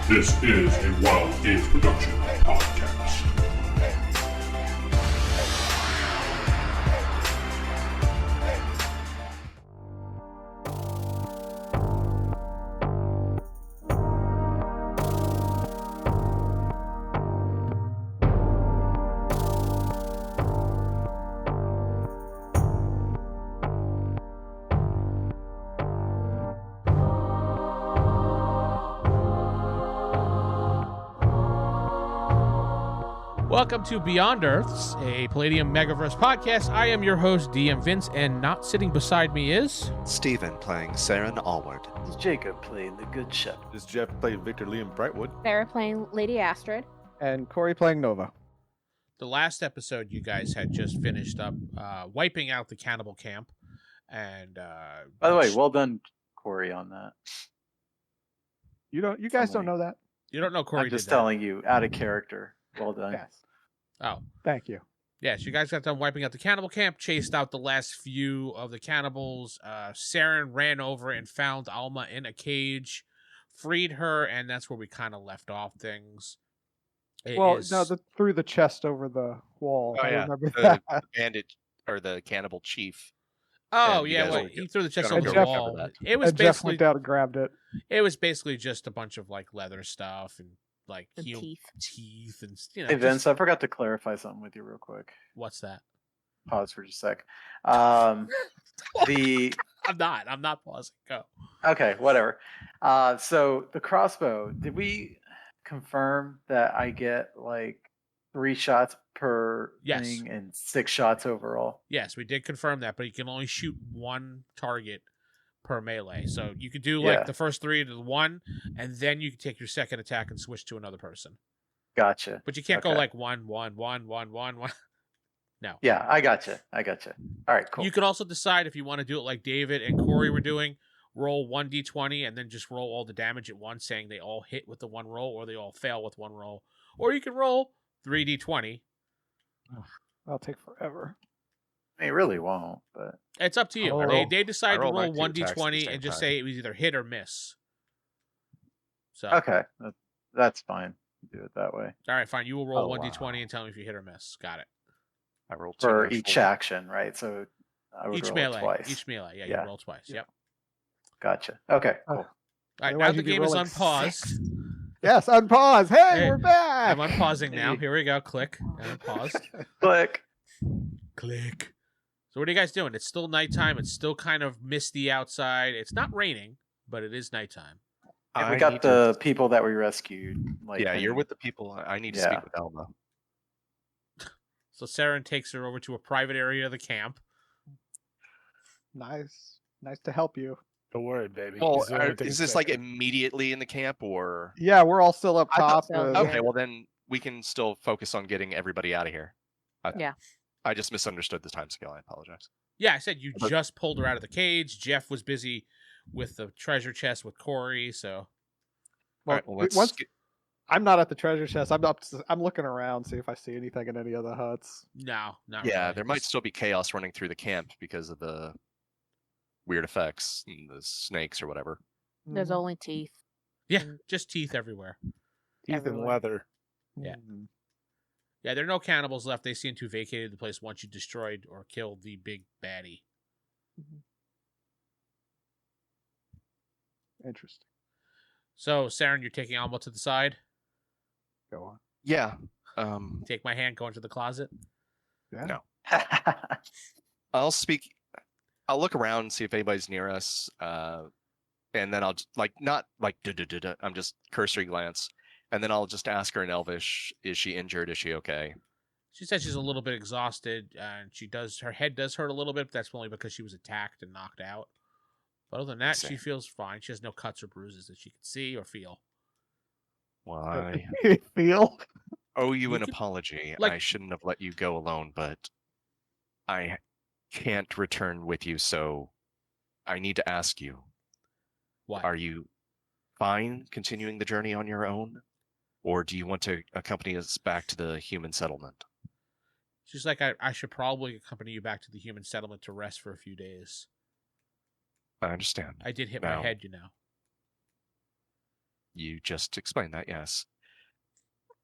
This is a Wild Games Production podcast. Welcome to Beyond Earths, a Palladium Megaverse podcast. I am your host, DM Vince, and not sitting beside me is... Steven playing Seran Allward. This is Jakob playing the good Shep. This is Geoff playing Victor Liam Brightwood. Sarah playing Lady Astrid. And Corey playing Nova. The last episode you guys had just finished up wiping out the cannibal camp. And By the way, well done, Corey, on that. You guys don't know that? You don't know Corey I'm just did that. telling you, out of character. Well done. Yes. Oh. Thank you. Yes, you guys got done wiping out the cannibal camp, chased out the last few of the cannibals. Seran ran over and found Alma in a cage, freed her, and that's where we kind of left off things. Through the chest over the wall. Oh, I yeah. remember The that. bandit, or the cannibal chief. Oh, And you yeah, guys well, will he threw the chest gotta over go the Jeff- wall. that. It was And Jeff basically went down and grabbed it. It was basically just a bunch of like leather stuff and like And heel teeth. teeth and you know. Hey, Vince, just- I forgot to clarify something with you real quick. what's that? Pause for just a sec. The I'm not pausing. Go. Okay, whatever. So the crossbow, did we confirm that I get like 3 shots per Yes. thing and 6 shots overall? Yes, we did confirm that, but you can only shoot one target per melee. So you could do like Yeah. the first 3 to the one, and then you can take your second attack and switch to another person. Gotcha. But you can't go Okay. like 1, 1, 1, 1, 1, 1. No. Yeah, I gotcha. All right, cool. You could also decide if you want to do it like David and Corey were doing, roll 1d20 and then just roll all the damage at once, saying they all hit with the one roll or they all fail with one roll. Or you can roll 3d20. That'll take forever. It really won't, but It's up to you. Oh. They decided to roll my roll 2 attacks at the 1d20 same and just time. say it was either hit or miss. So, okay, that's fine. Do it that way all right, fine. You will roll Oh, 1d20 wow. and tell me if you hit or miss. Got it. I rolled 2 for dice each roll. action, right? So I would Each roll melee. it twice. Each melee. Yeah, Yeah. you roll twice. Yep. Gotcha. Okay, Oh. cool. All right, Otherwise now the you'd be game is rolling unpaused. 6. Yes, unpause. Hey, Hey, we're back. I'm unpausing now. Here we go. Click. And unpause. Click. Click. So what are you guys doing? It's still nighttime. It's still kind of misty outside. It's not raining, but it is nighttime. And we I got need the people that we rescued. Like, Yeah, you're with the people. I need to Yeah. speak with Alma. So Seran takes her over to a private area of the camp. Nice to help you. Don't worry, baby. Well, He's the only thing is this safe. like immediately in the camp, or? Yeah, we're all still up I thought top. so, with- yeah. Okay, well then we can still focus on getting everybody out of here. Yeah. I just misunderstood the time scale. I apologize. Yeah, I said you But- just pulled her out of the cage. Jeff was busy with the treasure chest with Corey, so Well, All right, well, let's once get- I'm not at the treasure chest. I'm looking around, see if I see anything in any of the huts. no, not yeah, really. there might still be chaos running through the camp because of the weird effects, and the snakes or whatever. There's Mhm. only teeth. Yeah, just teeth everywhere. Teeth and everywhere. leather. Yeah. Mhm. Yeah, there are no cannibals left. They seem to have vacated the place once you destroyed or killed the big baddie. Interesting. So, Seran, you're taking Alma to the side. Go on. Yeah. Take my hand, go into the closet. Yeah. No. I'll speak. I'll look around and see if anybody's near us, and then I'll not like da-da-da-da, I'm just cursory glance, and then I'll just ask her in Elvish: Is she injured? Is she okay? She says she's a little bit exhausted, and her head does hurt a little bit, but that's only because she was attacked and knocked out. But other than that, she See. feels fine. She has no cuts or bruises that she can see or feel. Well, I Feel. owe you You an could- apology. like- I shouldn't have let you go alone, but I can't return with you, so I need to ask you: Why? Are you fine continuing the journey on your own, or do you want to accompany us back to the human settlement? She's like, I should probably accompany you back to the human settlement to rest for a few days. I understand. I did hit No. my head, you know. You just explained that, yes.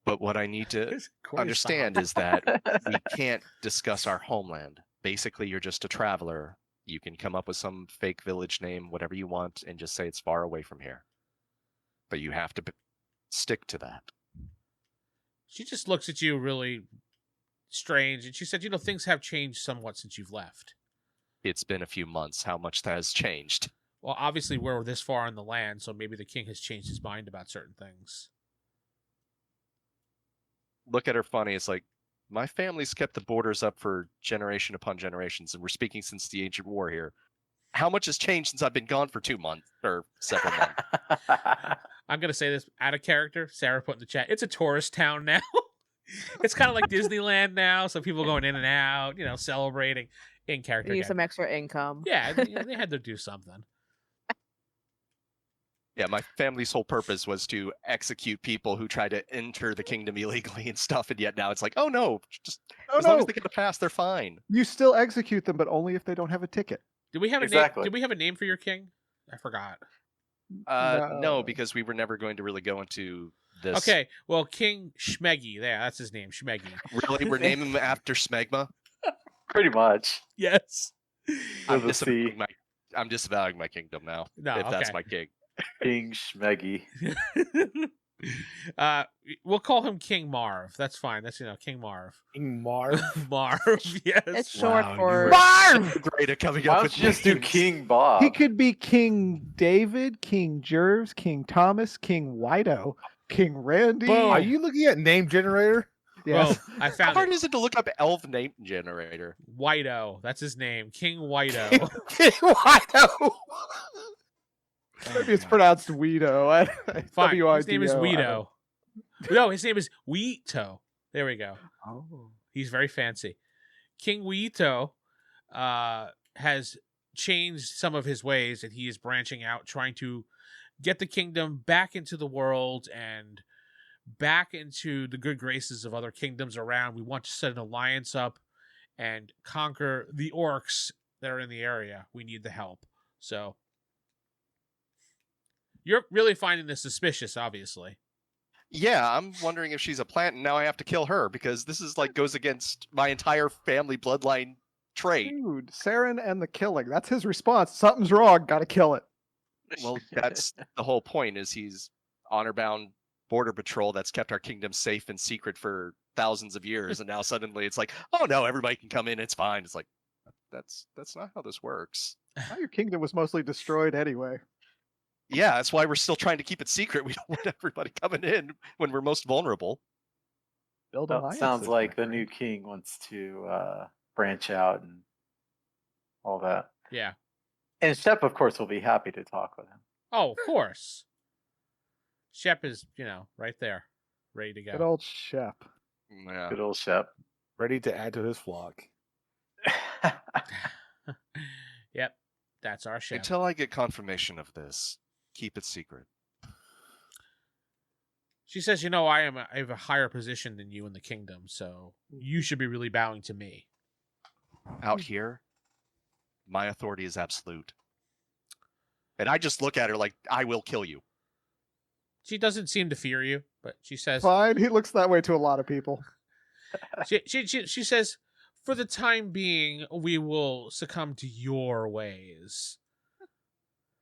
But what I need to Corey understand style. is that we can't discuss our homeland. Basically, you're just a traveler. You can come up with some fake village name, whatever you want, and just say it's far away from here. But you have to stick to that. She just looks at you really strange, and she said, things have changed somewhat since you've left. It's been a few months. How much that has changed? Well, obviously we're this far in the land, so maybe the king has changed his mind about certain things. Look at her funny. It's like, my family's kept the borders up for generation upon generations, and we're speaking since the ancient war here. How much has changed since I've been gone for 2 months or several months? I'm going to say this out of character. Sarah put in the chat, it's a tourist town now. It's kind of like Disneyland now, so people going in and out, celebrating in character. Need some extra income. Yeah, they had to do something. Yeah, my family's whole purpose was to execute people who try to enter the kingdom illegally and stuff, and yet now it's like, oh no, just as long as they get a pass, they're fine. You still execute them, but only if they don't have a ticket. Did we have a Exactly. name? Did we have a name for your king? I forgot. No, because we were never going to really go into this. Okay, well, King Schmeggy, that's his name, Schmeggy. Really, we're naming him after Smegma? Pretty much. Yes. I'm With a C. disavowing my kingdom now. No, if that's okay. my king. King Schmeggy. We'll call him King Marv. That's fine. That's King Marv. King Marv. Marv, yes. It's short Wow, for you were Marv! Great at coming Why up don't with you just do names. King Bob? He could be King David, King Jervis, King Thomas, King Wido, King Randy. Boom. Are you looking at name generator? Yes. Well, I How found hard it. is it to look up elf name generator? Wido. That's his name. King Wido. King Wido. Maybe it's pronounced Weedo. Fine. His name is W-I-D-O. Weedo. No, his name is Weeto. There we go. Oh. He's very fancy. King Weeto has changed some of his ways, and he is branching out, trying to get the kingdom back into the world and back into the good graces of other kingdoms around. We want to set an alliance up and conquer the orcs that are in the area. We need the help. So you're really finding this suspicious, obviously. Yeah, I'm wondering if she's a plant and now I have to kill her because this is like goes against my entire family bloodline trait. Dude, Seran and the killing. That's his response. Something's wrong. Gotta kill it. Well, that's the whole point is he's honor-bound border patrol that's kept our kingdom safe and secret for thousands of years, and now suddenly it's like, oh no, everybody can come in, it's fine. It's like, that's not how this works. Now your kingdom was mostly destroyed anyway. Yeah, that's why we're still trying to keep it secret. We don't want everybody coming in when we're most vulnerable. Build Well, alliances, sounds like my the new friend. king wants to branch out and all that. Yeah. And Shep, of course, will be happy to talk with him. Oh, of course. Shep is, right there, ready to Good go. old Shep. Yeah. Good old Shep. Ready to add to his flock. Yep, that's our Shep. Until I get confirmation of this, keep it secret. She says, I have a higher position than you in the kingdom, so you should be really bowing to me. Out here, my authority is absolute. And I just look at her like, I will kill you. She doesn't seem to fear you, but she says, Fine. He looks that way to a lot of people. she says, for the time being, we will succumb to your ways.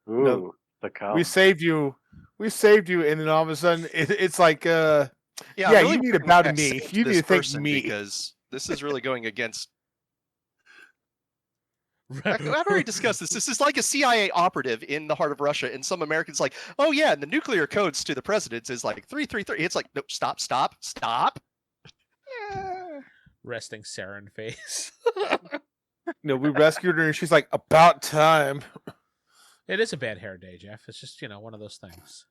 Ooh, No, the cow. We saved you, and then all of a sudden it's like, Yeah, Yeah, I'm really you need to wondering bow if to I me. saved You need this to thank person me. because this is really going against. I've already discussed this. This is like a CIA operative in the heart of Russia, and some Americans like, oh yeah, and the nuclear codes to the presidents is like 333. It's like, nope, stop. Resting Seran face. No, we rescued her, and she's like, about time. It is a bad hair day, Geoff. It's just, one of those things.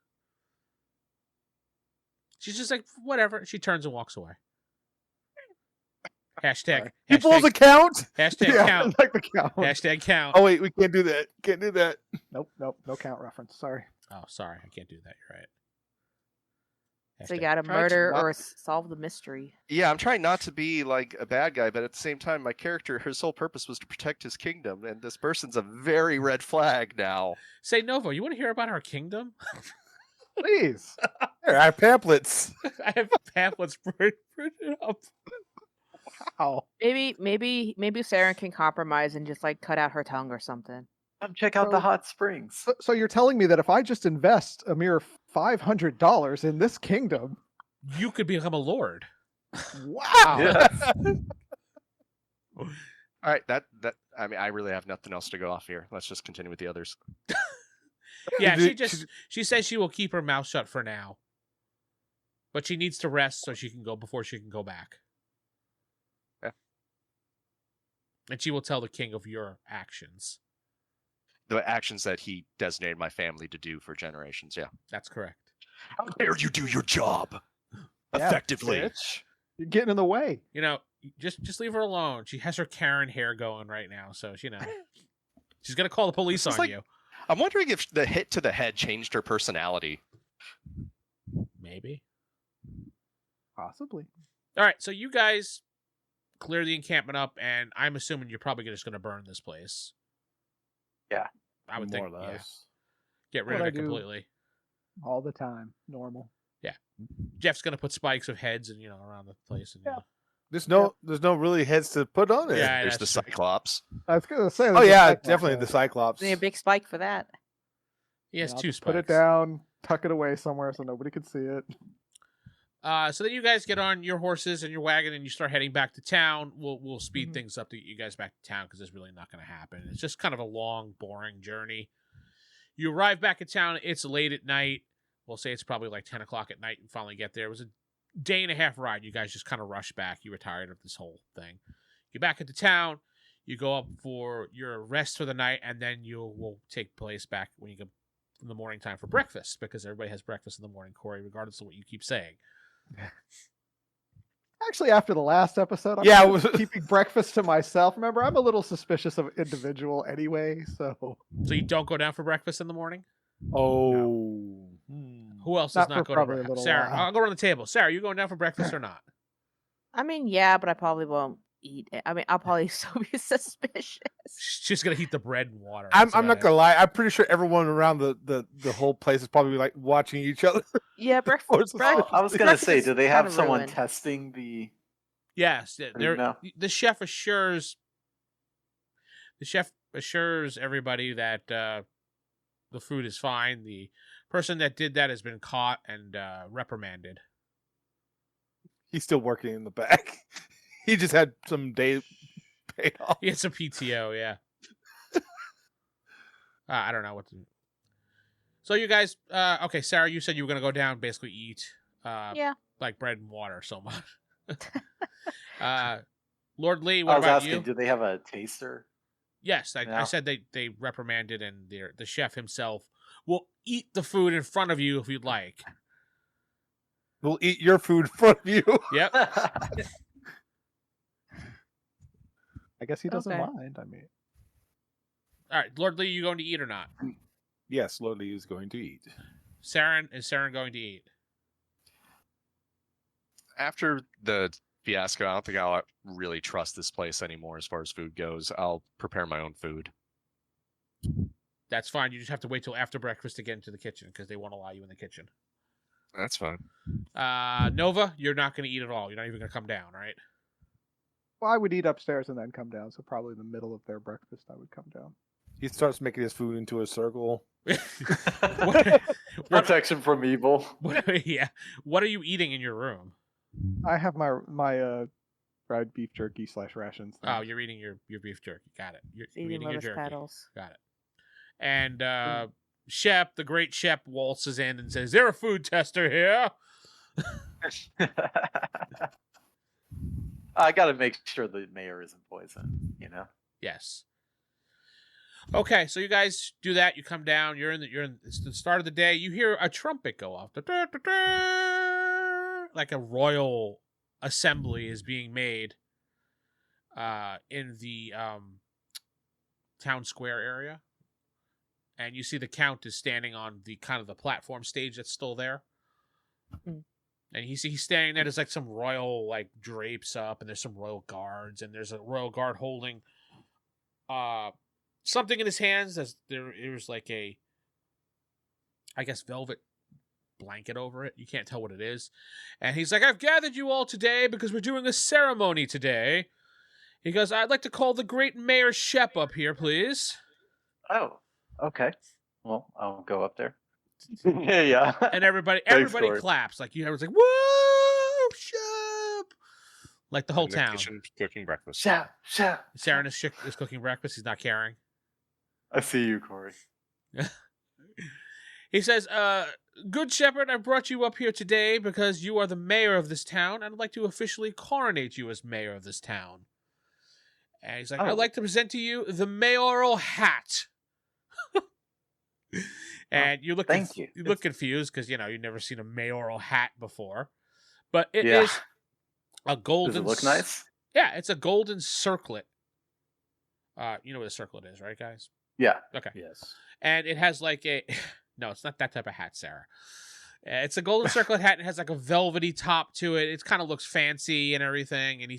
She's just like, whatever. She turns and walks away. Hashtag. People's account. Hashtag Yeah, count. like the count. Hashtag count. Oh wait, we can't do that. Can't do that. Nope, no count reference. Sorry. Oh, sorry. I can't do that. You're right. So you Hashtag- gotta Try to murder not- or solve the mystery. Yeah, I'm trying not to be like a bad guy, but at the same time, my character, his sole purpose was to protect his kingdom, and this person's a very red flag now. Say, Novo, you want to hear about our kingdom? Please. Here, I have pamphlets. I have pamphlets printed up. Wow. Maybe Seran can compromise and just like cut out her tongue or something. Come check out the So- hot springs. So you're telling me that if I just invest a mere $500 in this kingdom, You could become a lord. wow. Yeah. All right, that I mean, I really have nothing else to go off here. Let's just continue with the others. Yeah, Did- she says she will keep her mouth shut for now. But she needs to rest so she can go before she can go back. Yeah. And she will tell the king of your actions. The actions that he designated my family to do for generations. Yeah. That's correct. How dare you do your job Yeah, effectively? bitch. You're getting in the way. You know, just leave her alone. She has her Karen hair going right now, so you know. She's gonna call the police It's on like- you. I'm wondering if the hit to the head changed her personality. Maybe. Possibly. All right, so you guys clear the encampment up, and I'm assuming you're probably just going to burn this place. Yeah. I would More think. or Yeah. less. Get rid What of I it do. completely. All the time. Normal. Jeff's going to put spikes of heads and around the place. And, Yeah. There's no really heads to put on it. Yeah, There's the that's true. Cyclops. I was going to say. Oh there's a yeah, Cyclops definitely on the it. Cyclops. Need a big spike for that. He has Yeah, I'll two just spikes. Put it down, tuck it away somewhere so nobody can see it. So then you guys get on your horses and your wagon and you start heading back to town. We'll speed Mhm. things up to get you guys back to town because it's really not going to happen. It's just kind of a long, boring journey. You arrive back in town. It's late at night. We'll say it's probably like 10 o'clock at night and finally get there. It was a day and a half ride. You guys just kind of rushed back. You were tired of this whole thing. Get back into town. You go up for your rest for the night, and then you will take place back when you go in the morning time for breakfast because everybody has breakfast in the morning, Corey, regardless of what you keep saying. Actually, after the last episode, I'm Yeah, kind it of was- keeping breakfast to myself. Remember, I'm a little suspicious of individual anyway, so So you don't go down for breakfast in the morning? Oh. Who else Not does not for go to probably a breakfast? little Sarah, while. I'll go around the table. Sarah, you going down for breakfast or not? I mean, yeah, but I probably won't eat it. I mean, I'll probably still be suspicious. She's gonna heat the bread and water. I'm That's not about gonna lie. I'm pretty sure everyone around the whole place is probably like watching each other. Yeah, Or breakfast. something. I was gonna say, breakfast do they is have kinda someone ruined. testing the? it. Yes, No. the chef assures everybody that the food is fine. The person that did that has been caught and reprimanded. He's still working in the back. He just had some day paid off. He had some PTO, yeah. I don't know what to. So you guys, okay, Sarah, you said you were gonna go down, basically eat, Yeah. like bread and water so much. Lord Lee, I what was about asking, you? do they have a taster? Yes, I Yeah. said they reprimanded, and the chef himself will eat the food in front of you if you'd like. We'll eat your food in front of you. Yep. I guess he doesn't Okay. mind. I mean, All right, Lord Lee, you going to eat or not? Yes, Lodi is going to eat. Saren, is Saren going to eat? After the fiasco, I don't think I'll really trust this place anymore as far as food goes. I'll prepare my own food. That's fine. You just have to wait till after breakfast to get into the kitchen because they won't allow you in the kitchen. That's fine. Nova, you're not going to eat at all. You're not even going to come down, right? well, I would eat upstairs and then come down. So probably in the middle of their breakfast, I would come down. He starts making his food into a circle. what, Protection from evil. yeah. What are you eating in your room? I have my fried beef jerky / rations. Oh, you're eating your beef jerky. Got it. You're Eating eating your lotus jerky. petals. Got it. And Shep, the great Shep, waltzes in and says, "There a food tester here." I got to make sure the mayor isn't poisoned. You know. Yes. Okay, so you guys do that. You come down. It's the start of the day. You hear a trumpet go off. Like a royal assembly is being made in the town square area. And you see the count is standing on the kind of the platform stage that's still there. Mm. And he's standing there. There's like some royal like drapes up, and there's some royal guards, and there's a royal guard holding something in his hands. There's like a, I guess, velvet blanket over it. You can't tell what it is. And he's like, I've gathered you all today because we're doing a ceremony today. He goes, I'd like to call the great Mayor Shep up here, please. Oh, okay. Well, I'll go up there. Yeah. And everybody Thanks, Corey. claps. Like, you was like, whoa, Shep! Like the whole In the town. kitchen cooking breakfast. Shep. Seran is cooking breakfast. He's not caring. I see you, Corey. He says, Good Shepherd, I brought you up here today because you are the mayor of this town, and I'd like to officially coronate you as mayor of this town. And he's like, I'd like to present to you the mayoral hat. And you look thank you. You look confused because, you've never seen a mayoral hat before. But it is a golden... Does it look nice? Yeah, it's a golden circlet. You know what a circlet is, right, guys? Yeah. Okay. Yes. And it has like a... No, it's not that type of hat, Sarah. It's a golden circlet hat and it has like a velvety top to it. It kind of looks fancy and everything. And he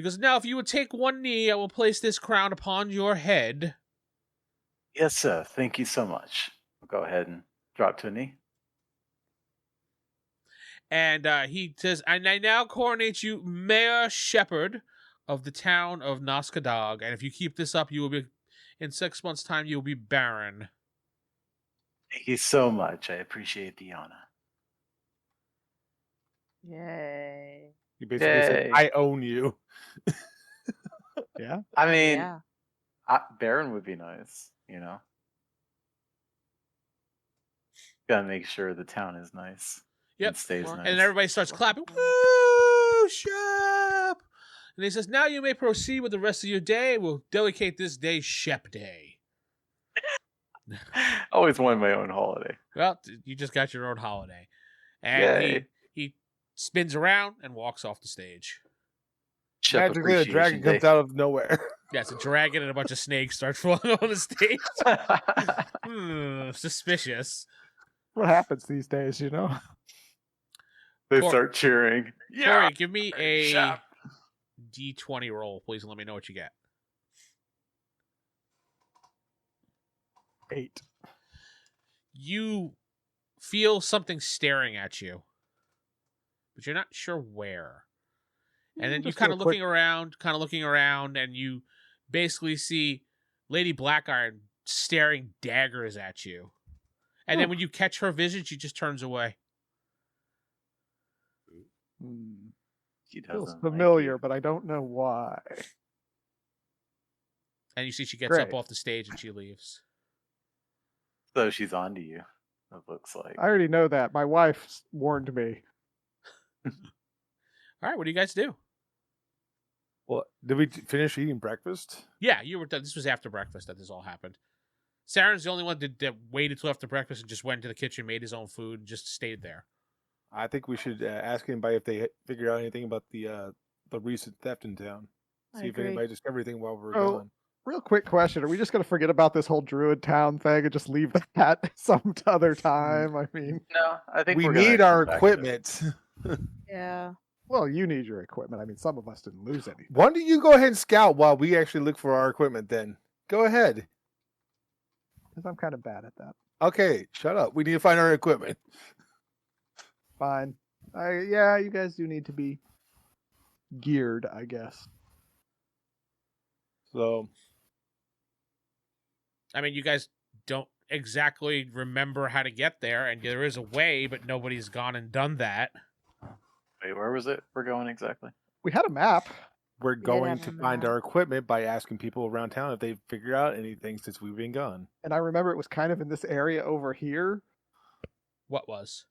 goes, now, if you would take one knee, I will place this crown upon your head. Yes, sir. Thank you so much. I'll go ahead and drop to a knee. And he says, and I now coronate you Mayor Shepherd of the town of Noskadog. And if you keep this up, you will be, in 6 months' time, you will be Baron. Thank you so much. I appreciate the honor. Yay. You basically said, Yay. I own you. Yeah. I mean, Yeah. Baron would be nice, Gotta make sure the town is nice. Yep. And stays nice. And then everybody starts clapping. Woo, Shep! And he says, now you may proceed with the rest of your day. We'll dedicate this day Shep Day. Always wanted my own holiday. Well, you just got your own holiday. And Yay. he spins around and walks off the stage. Shep Magically, a dragon Appreciation comes Day. out of nowhere. Yeah, it's a dragon and a bunch of snakes start falling on the stage. Suspicious. What happens these days, They Cor- start cheering. Corey, give me a Shep. D20 roll, please, and let me know what you get. 8. You feel something staring at you, but you're not sure where. And then you Just kind a of quick- looking around, and you basically see Lady Blackiron staring daggers at you. And then when you catch her vision, she just turns away. She Feels doesn't like familiar, you. but I don't know why. And you see she gets up Great. off the stage and she leaves. So she's on to you, it looks like. I already know that. My wife warned me. All right, what do you guys do? Well, did we finish eating breakfast? Yeah, you were done. This was after breakfast that this all happened. Saren's the only one that waited till after breakfast and just went into the kitchen, made his own food, and just stayed there. I think we should ask anybody if they figured out anything about the recent theft in town. I See if agree. anybody discovered anything while we were Oh, gone. Real quick question. Are we just going to forget about this whole Druid town thing and just leave that some other time? I mean, No, I think We we're gonna need our come back to it. equipment. Yeah. well, you need your equipment. I mean, some of us didn't lose anything. Why don't you go ahead and scout while we actually look for our equipment then? Go ahead. Because I'm kind of bad at that. Okay, shut up. We need to find our equipment. Fine. Yeah, you guys do need to be geared, I guess. So, I mean, you guys don't exactly remember how to get there, and there is a way, but nobody's gone and done that. Wait, where was it? We're going exactly. We had a map. we're did going have to a find map. our equipment by asking people around town if they've figured out anything since we've been gone. And I remember it was kind of in this area over here, What was?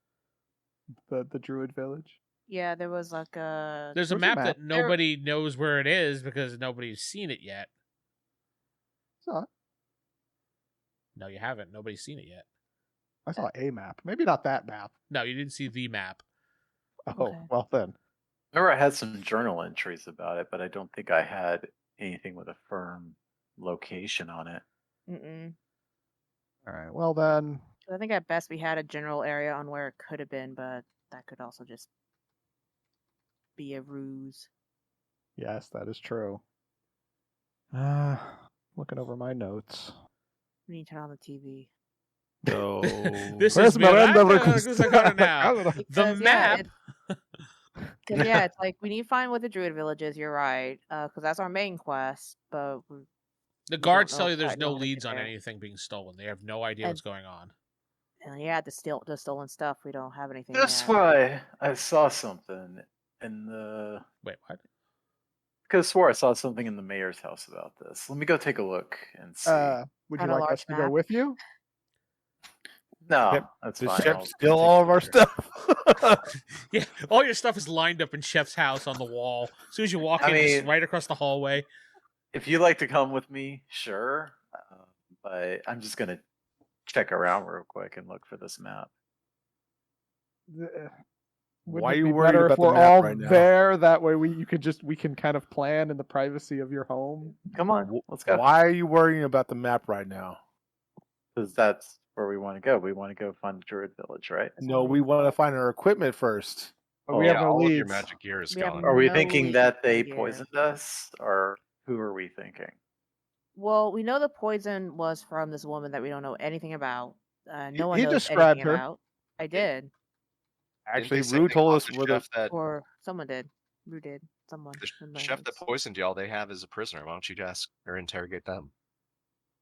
the Druid village. Yeah, there was like a. There's a Where's the map map? that nobody knows where it is because nobody's seen it yet. Saw it. No, you haven't. Nobody's seen it yet. I saw a map. Maybe not that map. No, you didn't see the map. Oh, Okay. well then. Remember, I had some journal entries about it, but I don't think I had anything with a firm location on it. Mm-mm. All right. Well then. I think at best we had a general area on where it could have been, but that could also just be a ruse. Yes, that is true. Looking over my notes. We need to turn on the TV. So This Where's is Miranda Miranda Reconquista? Reconquista now. The Because, map. Because yeah, it's like we need to find what the Druid village is. You're right, because that's our main quest. But The don't guards know tell you if there's I no know how to leads get on there. anything being stolen. They have no idea And- what's going on. and yeah, the stolen stuff. We don't have anything That's yet. why I saw something in the. Wait, what? Could have swore I saw something in the mayor's house about this. Let me go take a look and see. Would On you a like large us to go map? with you? No, Shep- that's does fine. Shep I'll steal take all of our pictures. stuff? Yeah, all your stuff is lined up in Shep's house on the wall. As soon as you walk I in, just mean- right across the hallway. If you'd like to come with me, sure. But I'm just gonna check around real quick and look for this map. Wouldn't Why are it you be worried better about if the we're map all right now? there? That way we can kind of plan in the privacy of your home. Come on, let's go. Why are you worrying about the map right now? Because that's where we want to go. We want to go find the Druid village, right? No, we want to find our equipment first. But Oh, we yeah, have no all of your leads. magic gear is We have gone. Are we No thinking leads that they here. poisoned us, or who are we thinking? Well, we know the poison was from this woman that we don't know anything about. No one He knows described anything her. about. I did, Actually, Didn't they say Rue they told caught us the where the chef that or someone did. Who did? Someone. the in the chef that house. poisoned y'all. They have as a prisoner. Why don't you ask or interrogate them?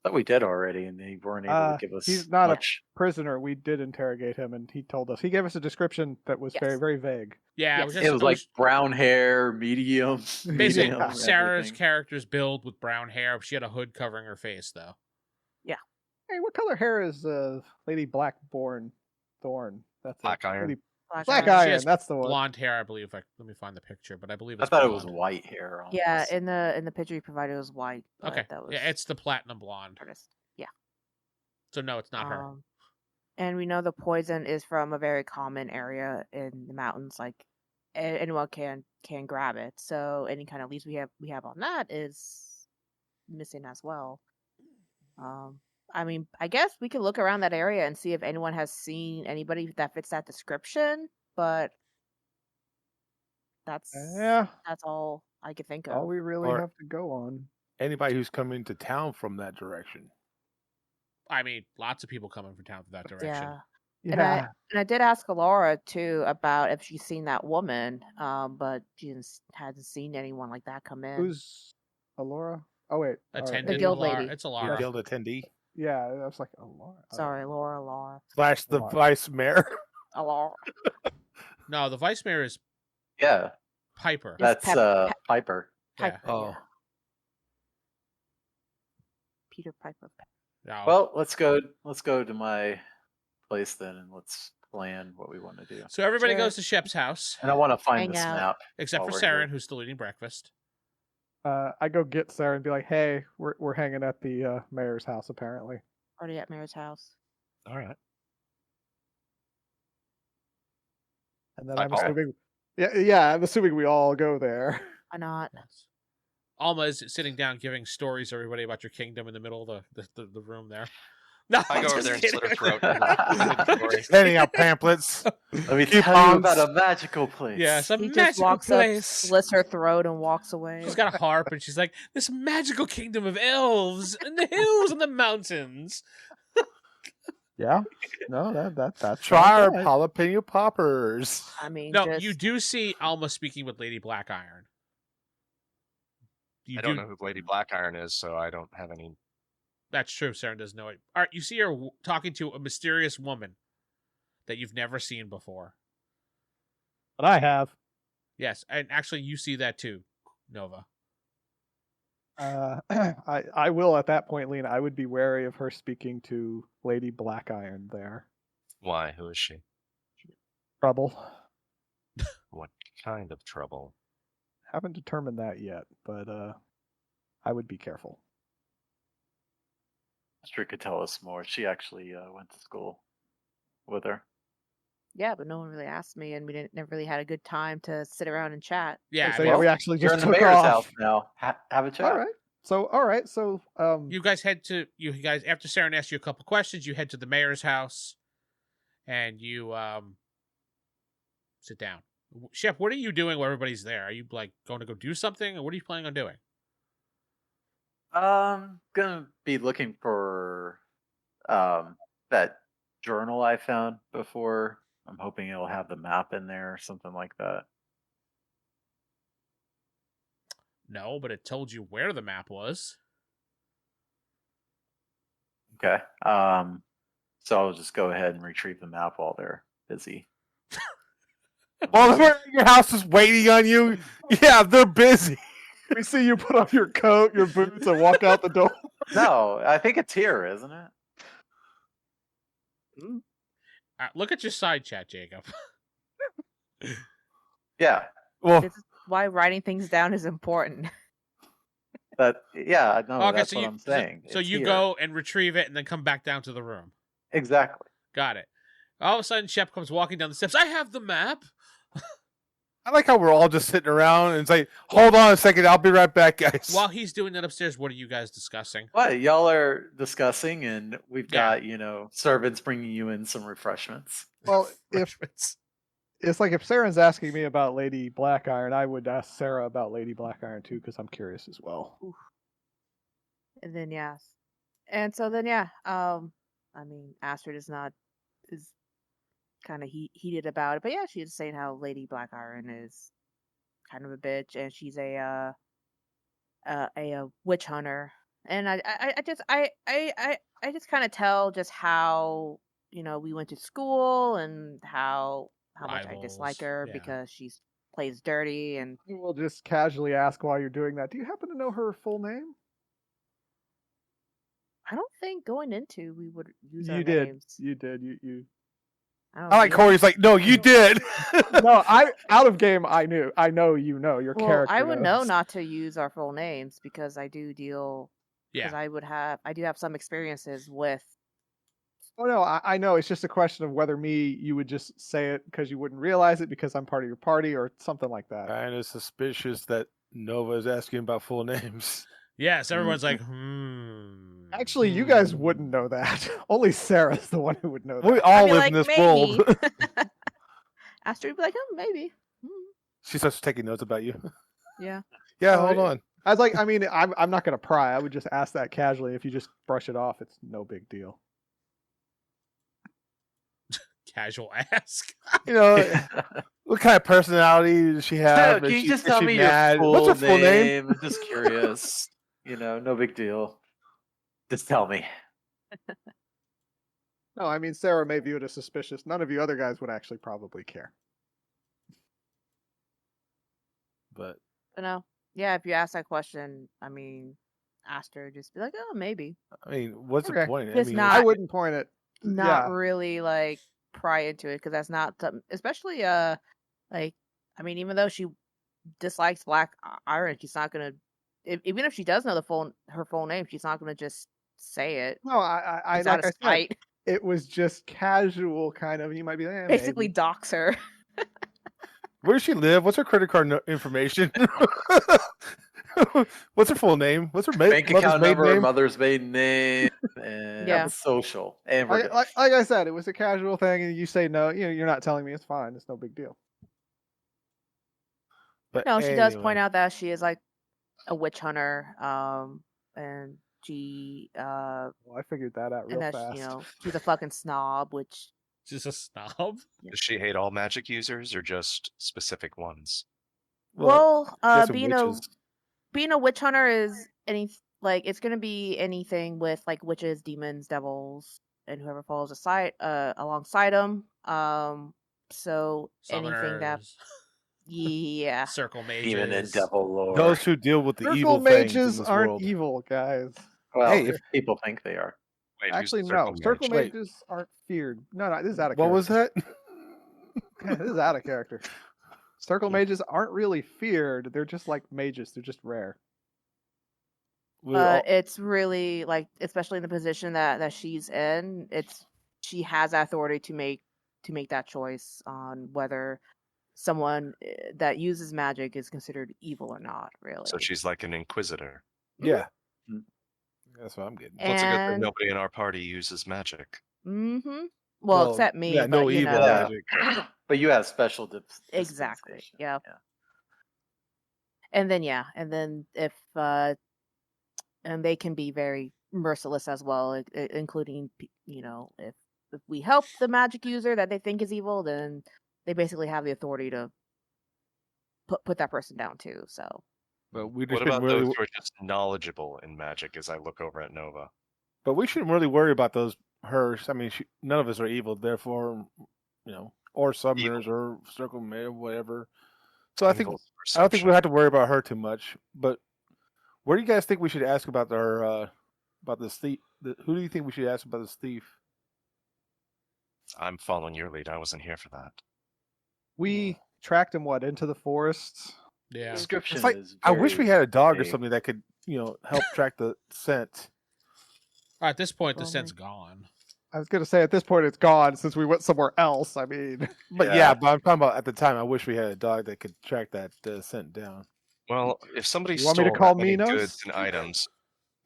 I thought we did already, and they weren't able to give us He's not much. a prisoner. We did interrogate him, and he told us. He gave us a description that was very, Yes. very vague. Yeah, Yes. It was like brown hair, medium. basically medium, Sarah's everything. character's build with brown hair. She had a hood covering her face, though. Hey, what color hair is Lady Blackborn Thorn? That's Black it. Iron. Lady Black Black Iron. She Iron. has That's the one. Blonde hair, I believe. Let me find the picture, but I believe I it's thought it was blonde. white hair. Almost. Yeah, in the picture you provided it was white. But Okay, that was yeah, it's the platinum blonde. artist. Yeah. So no, it's not her. And we know the poison is from a very common area in the mountains. Like anyone can grab it. So any kind of leads we have on that is missing as well. I mean, I guess we could look around that area and see if anyone has seen anybody that fits that description. But that's Yeah, all I could think of. all we really Or- have to go on. Anybody who's coming to town from that direction. I mean, lots of people coming from town from that direction. Yeah. Yeah, And I did ask Alora too about if she's seen that woman, but she hadn't seen anyone like that come in. who's Alora? Oh wait, all right. Attendant, The guild Alara- lady. It's Your Alara. guild attendee Yeah, I was like Alora. Sorry, Laura. / the What? vice mayor. Alora. No, the vice mayor is Yeah, Piper. Yes. that's Piper. Yeah. Piper. Oh. yeah. Peter Piper. No. Well, let's go to my place then, and let's plan what we want to do. So everybody Sure. goes to Shep's house, And I want to find Hang this out. map. except while for we're here. Seran, who's still eating breakfast. I go get Sarah and be like, "Hey, we're hanging at the mayor's house apparently." Already at Mayor's house. All right. And then I I'm follow. assuming, yeah, I'm assuming we all go there. Why not? Yes. Alma is sitting down giving stories to everybody about your kingdom in the middle of the room there. No, I go over just there and kidding. slit her throat. Handing out pamphlets. Let me Keep tell you on about a magical place. Yeah, some He just magical walks place. up, slits her throat, and walks away. She's got a harp, and she's like, "This magical kingdom of elves in the hills and the mountains." Yeah, no, that's Try our right. jalapeno poppers. I mean, No, just, you do see Alma speaking with Lady Black Iron. You I don't know who Lady Black Iron is, so I don't have any. That's true. Saren doesn't know it. All right, you see her talking to a mysterious woman that you've never seen before. But I have. Yes, and actually, you see that too, Nova. I will at that point, Lena. I would be wary of her speaking to Lady Black Iron there. Why? Who is she? Trouble. What kind of trouble? Haven't determined that yet, but I would be careful. Astrid could tell us more. She actually went to school with her. yeah, but no one really asked me, and we never really had a good time to sit around and chat. Yeah, so I yeah, mean, we actually You're just in the took mayor's off. house now. Have a chat. All right. So you guys head to after Saren asks you a couple questions. You head to the mayor's house, and you sit down. Shep, what are you doing while everybody's there? Are you like going to go do something, or what are you planning on doing? Gonna be looking for that journal I found before. I'm hoping it'll have the map in there or something like that. No, but it told you where the map was. Okay. So I'll just go ahead and retrieve the map while they're busy. Well, your house is waiting on you. Yeah, they're busy. We see you put on your coat, your boots, and walk out the door. No, I think it's here, isn't it? Look at your side chat, Jacob. Yeah. Well, This is why writing things down is important. But yeah, no, Okay, that's so what you I'm saying. so It's you here. go and retrieve it, and then come back down to the room. Exactly. Got it. All of a sudden, Shep comes walking down the steps. I have the map. I like how we're all just sitting around and it's like, hold on a second, I'll be right back, guys. While he's doing that upstairs, what are you guys discussing? What y'all are discussing, and we've Yeah. got servants bringing you in some refreshments. Well, if it's like if Seran's asking me about Lady Blackiron, I would ask Sarah about Lady Blackiron too, because I'm curious as well. And then I mean, Astrid is kind of heated about it, but yeah, she's saying how Lady Blackiron is kind of a bitch, and she's a witch hunter, and I just kind of tell just how we went to school and how much I dislike Rivals, her yeah. because she plays dirty, and We'll just casually ask while you're doing that. Do you happen to know her full name? I don't think going into we would use our You did. names. You did. You. I like Corey's like, no, you did. No, out of game. I knew. I know you know your Well, character. I would know knows. not to use our full names because I do deal. Yeah. Because I do have some experiences with. Oh no, I know. It's just a question of whether you would just say it because you wouldn't realize it because I'm part of your party or something like that. Kind of suspicious that Nova is asking about full names. Yes, everyone's like, Actually, you guys wouldn't know that. Only Sarah's the one who would know that. We all I'd be live like, in this maybe. world. Astrid would be like, oh, maybe. She starts taking notes about you. Yeah. Yeah, Oh, hold on. I was like, I mean, I'm not gonna pry. I would just ask that casually. If you just brush it off, it's no big deal. casual ask. What kind of personality does she have? Can Is you she- just is tell she me mad? your full What's her full name? I'm just curious. No big deal. Just tell me. No, I mean, Sarah may view it as suspicious. None of you other guys would actually probably care. But But no. Yeah, if you ask that question, I mean, Astrid just be like, oh, maybe. I mean, what's the Okay. point? It's mean, not- I wouldn't point it. Not Yeah. really like pry into it because that's not something, especially even though she dislikes Black Iron, she's not gonna even if she does know her full name, she's not gonna just say it. No, I It's out like of I said, spite. it was just casual, kind of. You might be like, Basically maybe. dox her. where does she live? What's her credit card information? What's her full name? What's her Bank mother's account maiden number, name? mother's maiden name, and Yeah. social. And we're Like good. I said, it was a casual thing, and you say no. You're not telling me. It's fine. It's no big deal. But No, she does anyway. point out that she is like a witch hunter, and she Well, I figured that out real and that fast. she's a fucking snob, which Just a snob. Does she hate all magic users or just specific ones? Guess some being a witch hunter is it's gonna be anything with like witches, demons, devils, and whoever falls alongside them. So anything that Summoners, yeah. circle mages. Demon and devil lord. Those who deal with the Circle evil things in mages this aren't world. evil, guys. Well, Hey, if- people think they are. Wait, who's Actually, the no. mage? Circle Wait. mages aren't feared. No, this is out of What character. was that? This is out of character. Circle mages aren't really feared. They're just like mages. They're just rare. It's really like, especially in the position that she's in, she has authority to make that choice on whether someone that uses magic is considered evil or not. Really. So she's like an inquisitor. Yeah. Mhm. That's what I'm getting. What's a good thing And- nobody in our party uses magic? Mm-hmm. Well, except me. Yeah, but, no you evil know. magic. But you have special Exactly. dispensation. Yeah. And then if and they can be very merciless as well, including if if we help the magic user that they think is evil, then they basically have the authority to put that person down too. So. But we What shouldn't about really, those who are just knowledgeable in magic? As I look over at Nova, but we shouldn't really worry about those. I mean, none of us are evil, therefore, or summoners or circle mayor, whatever. So I don't think perception. we have to worry about her too much. But where do you guys think we should ask about about this thief? Who do you think we should ask about this thief? I'm following your lead. I wasn't here for that. We tracked him into the forest. Yeah. Description It's like is I wish we very had a dog or vague. something that could, help track the scent. At this point, the Well, scent's gone. I was gonna say at this point it's gone since we went somewhere else. I mean, But Yeah. but I'm talking about at the time. I wish we had a dog that could track that scent down. Well, if somebody You want me to stole call that many Minos? goods and items,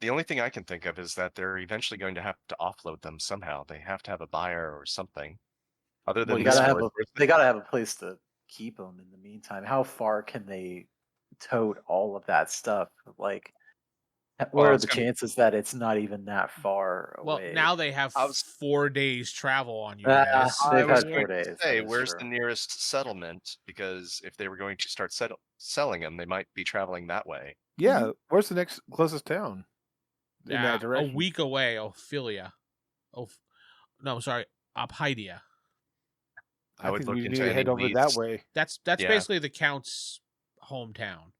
the only thing I can think of is that they're eventually going to have to offload them somehow. They have to have a buyer or something. Other than Well, the they gotta have a place to keep them in the meantime. How far can they tote all of that stuff? Like, what are it's the gonna- chances that it's not even that far Well, away? now they have I was- 4 days travel on you Ah, guys. they've I was had going 4 to days. say, that is where's true. the nearest settlement? Because if they were going to start selling them, they might be traveling that way. Yeah, where's the next closest town in Yeah, that direction? a week away, Ophelia. No, sorry, Ophidia. I would think look we into need to any head over leads. that way. That's Yeah. basically the Count's hometown.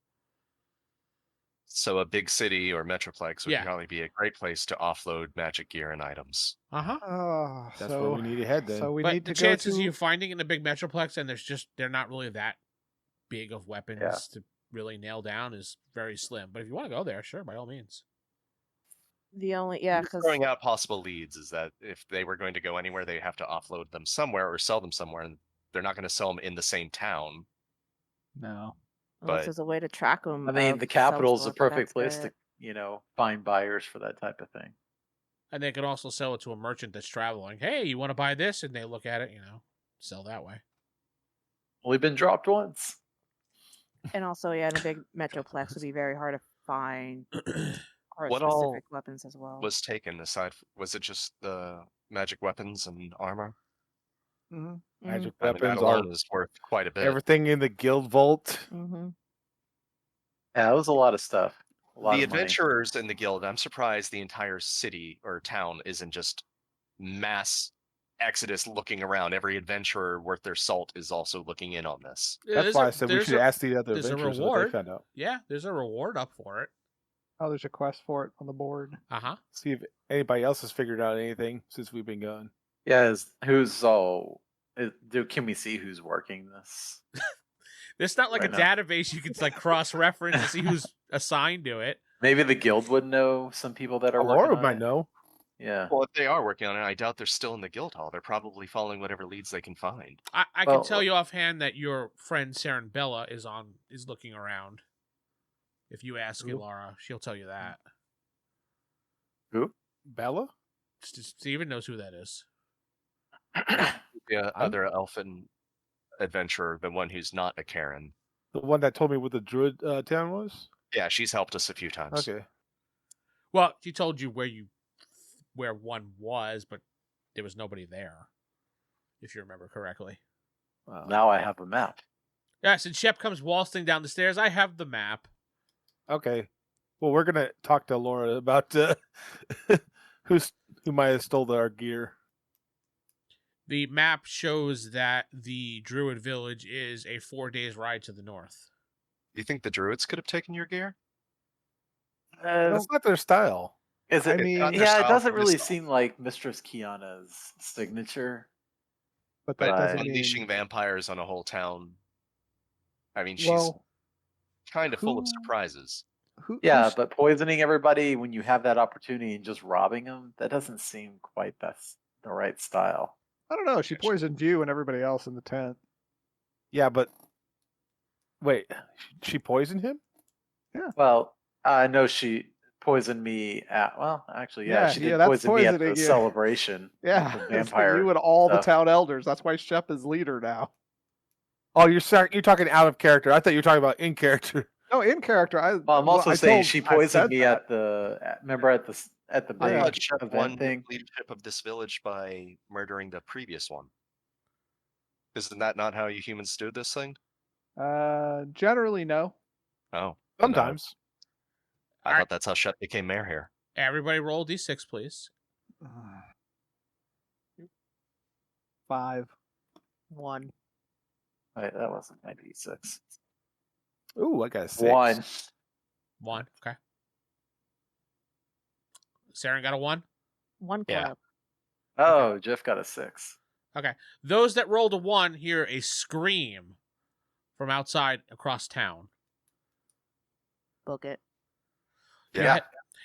So a big city or metroplex would Yeah. probably be a great place to offload magic gear and items. Uh-huh. That's where we need to head then. So we But need the to go chances to. of you finding in a big metroplex and they're not really that big of weapons Yeah. to really nail down is very slim. But if you want to go there, sure, by all means. The only Just because throwing out possible leads is that if they were going to go anywhere, they have to offload them somewhere or sell them somewhere, and they're not going to sell them in the same town. No. unless but- there's a way to track them. I mean, the capital's the perfect place to, find buyers for that type of thing. And they could also sell it to a merchant that's traveling. Hey, you want to buy this? And they look at it, sell that way. Only been dropped once. And also, in a big metroplex would be very hard to find or What all specific weapons as well. Was taken aside? Was it just the magic weapons and armor? hmm Magic I mean, that weapons are alone is worth quite a bit. everything in the guild vault. Mm-hmm. Yeah, it was a lot of stuff. A lot The of money. adventurers in the guild, I'm surprised the entire city or town isn't just mass exodus looking around. Every adventurer worth their salt is also looking in on this. That's why I said we should ask the other there's a adventurers what they reward. found out. Yeah, there's a reward up for it. Oh, there's a quest for it on the board. Uh-huh. See if anybody else has figured out anything since we've been gone. Yeah, who's all? Can we see who's working this? It's not like Right a now. database you can cross-reference and see who's assigned to it. Maybe the guild would know some people that are Laura working on might it. know. Yeah. Well, if they are working on it, I doubt they're still in the guild hall. They're probably following whatever leads they can find. I Well, can tell you offhand that your friend Seran Bella is looking around. If you ask Who? Ilara, she'll tell you that. Who? Bella? Steven knows who that is. The other elfin adventurer, the one who's not a Karen. The one that told me what the Druid town was? Yeah, she's helped us a few times. Okay. Well, she told you where one was, but there was nobody there, if you remember correctly. Wow. Now I have a map. Yes, and Shep comes waltzing down the stairs. I have the map. Okay. Well, we're gonna talk to Laura about who might have stole our gear. The map shows that the Druid village is a 4 days ride to the north. You think the druids could have taken your gear? That's not their style. Is it? I mean- Not their yeah, it style doesn't for really this seem like Mistress Kiana's signature. But that But doesn't unleashing mean. vampires on a whole town. I mean, she's Well, kind of full of who- surprises. Yeah, who's- but poisoning everybody when you have that opportunity and just robbing them, that doesn't seem quite that's the right style. I don't know. She poisoned you and everybody else in the tent. Yeah, but wait, she poisoned him? Well, I know she poisoned me at. Well, actually, yeah, Yeah, she yeah, did that's poison me at the poisoning you. celebration. Yeah, The it's for vampire you and all the stuff. town elders. That's why Shep is leader now. Oh, you're talking out of character. I thought you were talking about in character. No, in character. Well, I'm also saying she I poisoned said me that. at the. Remember at the at the I big thought Shep won event thing? leadership of this village by murdering the previous one. Isn't that not how you humans do this thing? Generally no. Oh, Sometimes. I thought that's how Shep became mayor here. Everybody roll d6, please. 5. 1. Wait, that wasn't my D6. Ooh, I got a 6. 1. 1. Okay. Seran got a 1. 1 Yeah. club. Oh, Geoff got a 6. Okay. Those that rolled a 1 hear a scream from outside across town. Book it. Yeah.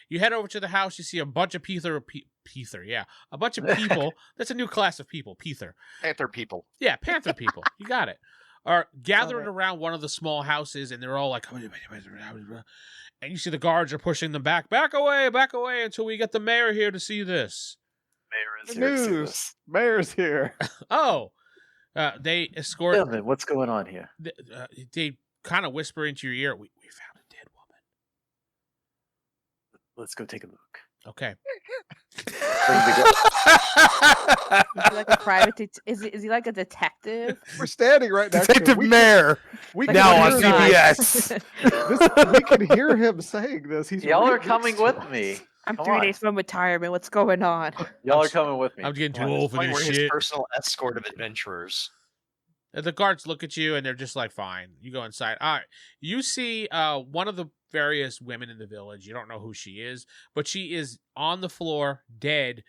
You head over to the house. You see a bunch of a bunch of people. That's a new class of people. Peether. Panther people. Yeah, Panther people. You got it. Are gathered around one of the small houses, and they're all like, and you see the guards are pushing them back away, until we get the mayor here to see this. Mayor is The here to see news. this. Mayor's here. Oh, they escort. Gentlemen, what's going on here? They kind of whisper into your ear. We found a dead woman. Let's go take a look. Okay. Bring the Is he like a private? Is he like a detective? We're standing right next to Detective him. Mayor. We Like Now a on weird guy. CBS. we can hear him saying this. He's Y'all are right coming next to with us. me. I'm Come 3 on. days from retirement. What's going on? Y'all are coming with me. I'm getting too Come on. old for Like this we're his shit. personal escort of adventurers. The guards look at you and they're just like, fine. You go inside. All right. You see one of the various women in the village. You don't know who she is, but she is on the floor, dead,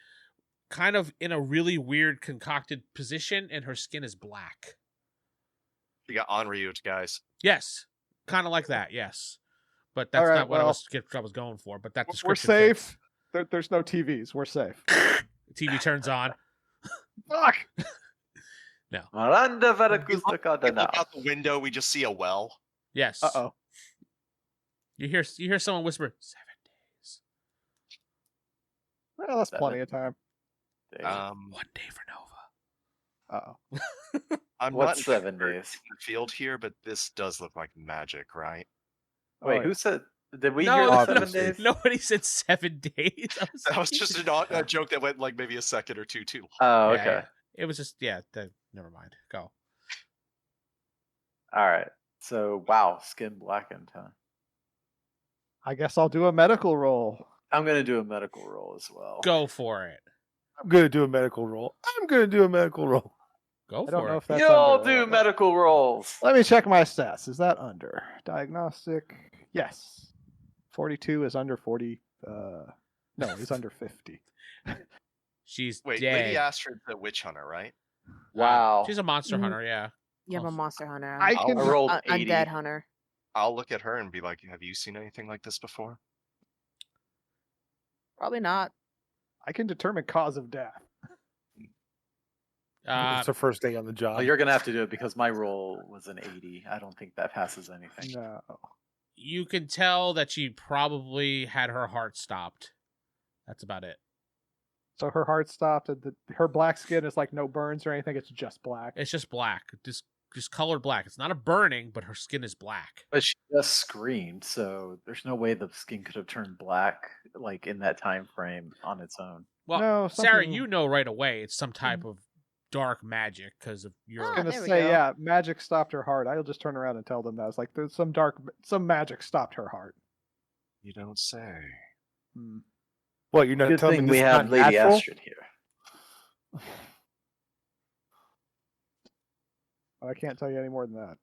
kind of in a really weird concocted position, and her skin is black. You got en route, guys. Yes. Kind of like that, yes. But that's All right, not what well, I was going for, but that We're description safe. fits. There's no TVs. We're safe. The TV turns on. Fuck. Miranda We look Veracruz out the window, we just see a well. Yes. Uh-oh. You hear someone whisper, 7 days. Well, that's 7 plenty of time. Um, 1 day for Nova. Uh-oh. I'm What's not 7 sure days? in the field here, but this does look like magic, right? Wait, Oh, who said? Did we No, hear the obviously. 7 days? Nobody said 7 days. That was just a joke that went like maybe a second or two too long. Oh, Yeah, okay. yeah. It was just, never mind. Go. All right. So, wow, skin blackened, huh? I guess I'll do a medical roll. I'm gonna do a medical roll as well. Go for it. I'm going to do a medical roll. Go I don't for know it. if that's Y'all under. do medical rolls. Let me check my stats. Is that under? Diagnostic. Yes. 42 is under 40. No, he's under 50. She's Wait, dead. Lady Astrid's a witch hunter, right? Wow. She's a monster Mhm. hunter, yeah. Yeah, I'm a monster hunter. I I'm can- I rolled a 80. undead hunter. I'll look at her and be like, "Have you seen anything like this before?" Probably not. I can determine cause of death. It's her first day on the job. Well, you're gonna have to do it because my roll was an 80. I don't think that passes anything. No. You can tell that she probably had her heart stopped. That's about it. So her heart stopped, and her black skin is like no burns or anything. It's just black. It's just black. Just colored black. It's not a burning, but her skin is black. But she just screamed, so there's no way the skin could have turned black like in that time frame on its own. Well, No, Sarah, something- you know right away it's some type of dark magic because of your. Ah, I was gonna there we say, go. yeah, magic stopped her heart. I'll just turn around and tell them that. It's like there's some magic stopped her heart. You don't say. Hmm. What, you're not Good telling thing me we this is have not Lady natural? Astrid here. I can't tell you any more than that.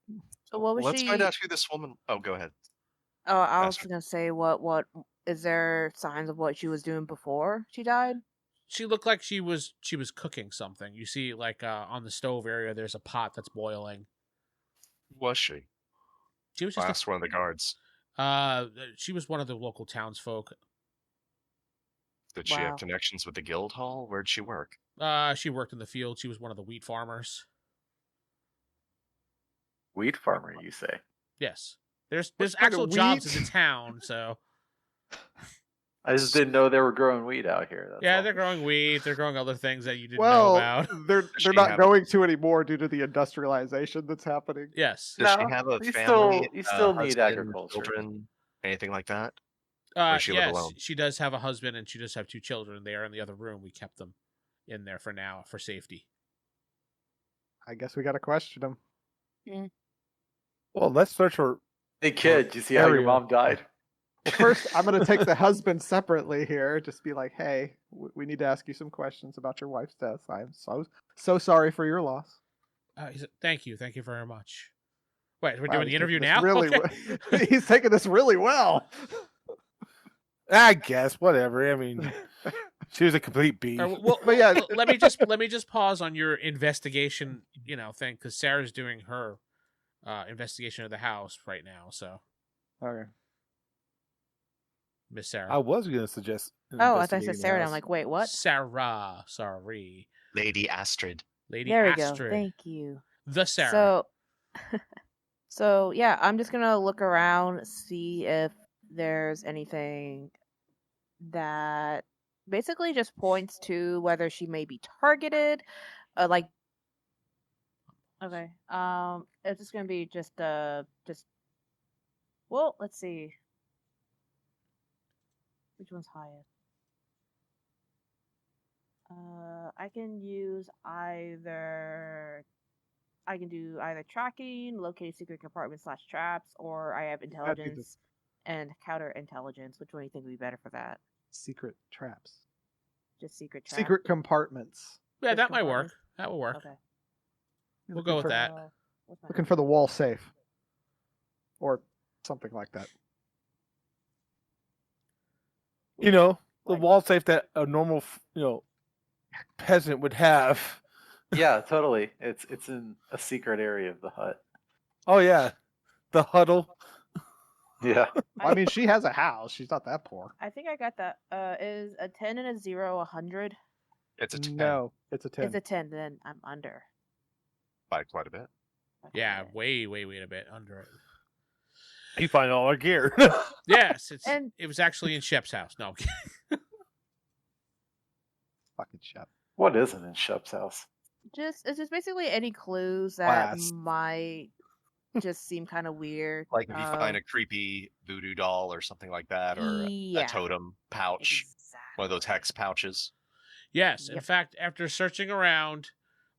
So what was Let's she? find out who this woman. Oh, go ahead. Oh, I was Astrid. gonna say, what is there signs of what she was doing before she died? She looked like she was cooking something. You see, like on the stove area, there's a pot that's boiling. Who was she? She was I just asked one of the guards. she was one of the local townsfolk. Did she Wow. have connections with the guild hall? Where'd she work? She worked in the field. She was one of the wheat farmers. Wheat farmer, you say? Yes. There's kind of actual jobs wheat? in the town, so I just didn't know they were growing wheat out here. That's yeah, all. they're growing wheat. They're growing other things that you didn't know Well, about. they're she not have- going to anymore due to the industrialization that's happening. Yes. Does No, she have a you family? still need husband, agriculture. Children, anything like that? Or she live Yes, alone? she does have a husband and she does have 2 children. They are in the other room. We kept them in there for now for safety. I guess we got to question him. Well, let's search for. Hey kid, do you see how your Area. mom died? Well, first, I'm going to take the husband separately here. Just be like, hey, we need to ask you some questions about your wife's death. I'm so sorry for your loss. He said, thank you very much. Wait, we're Wow, doing the he's interview taking now. this Really, Okay. he's taking this really well. I guess whatever. I mean, she was a complete bee. Well, But yeah, let me just pause on your investigation, thing, because Sarah's doing her investigation of the house right now. So, okay. Miss Sarah. I was going to suggest. Oh, I thought I said investigating the Sarah. I'm house. like, wait, what? Sarah. Sorry, Lady Astrid. Lady There we Astrid. go. Thank you. The Sarah. So, so yeah, I'm just gonna look around, see if there's anything that basically just points to whether she may be targeted. Like, okay, it's just gonna be just. Well, let's see. Which one's highest? I can use either. I can do either tracking, locate secret compartments / traps, or I have That'd be the intelligence and counterintelligence. Which one do you think would be better for that? secret traps. Just secret traps. Secret compartments. Yeah, Just that might compartment. work. That will work. Okay. We'll go with that. What's my Looking for the wall safe. Or something like that. You know, the Like- wall safe that a normal, peasant would have. Yeah, totally. It's in a secret area of the hut. Oh yeah, the huddle. Yeah. I mean, she has a house. She's not that poor. I think I got that. Is a 10 and a 0 100? It's a 10 No, it's a 10. It's a 10, then I'm under. by quite a bit. Yeah, way a bit under it. You find all our gear. Yes, And- it was actually in Shep's house. No, I'm kidding. Fucking Shep. What isn't in Shep's house? It's just basically any clues that Class. might just seem kind of weird. Like if you find a creepy voodoo doll or something like that, or Yeah. a totem pouch, one of those hex pouches. Yes, in Yep. fact, after searching around,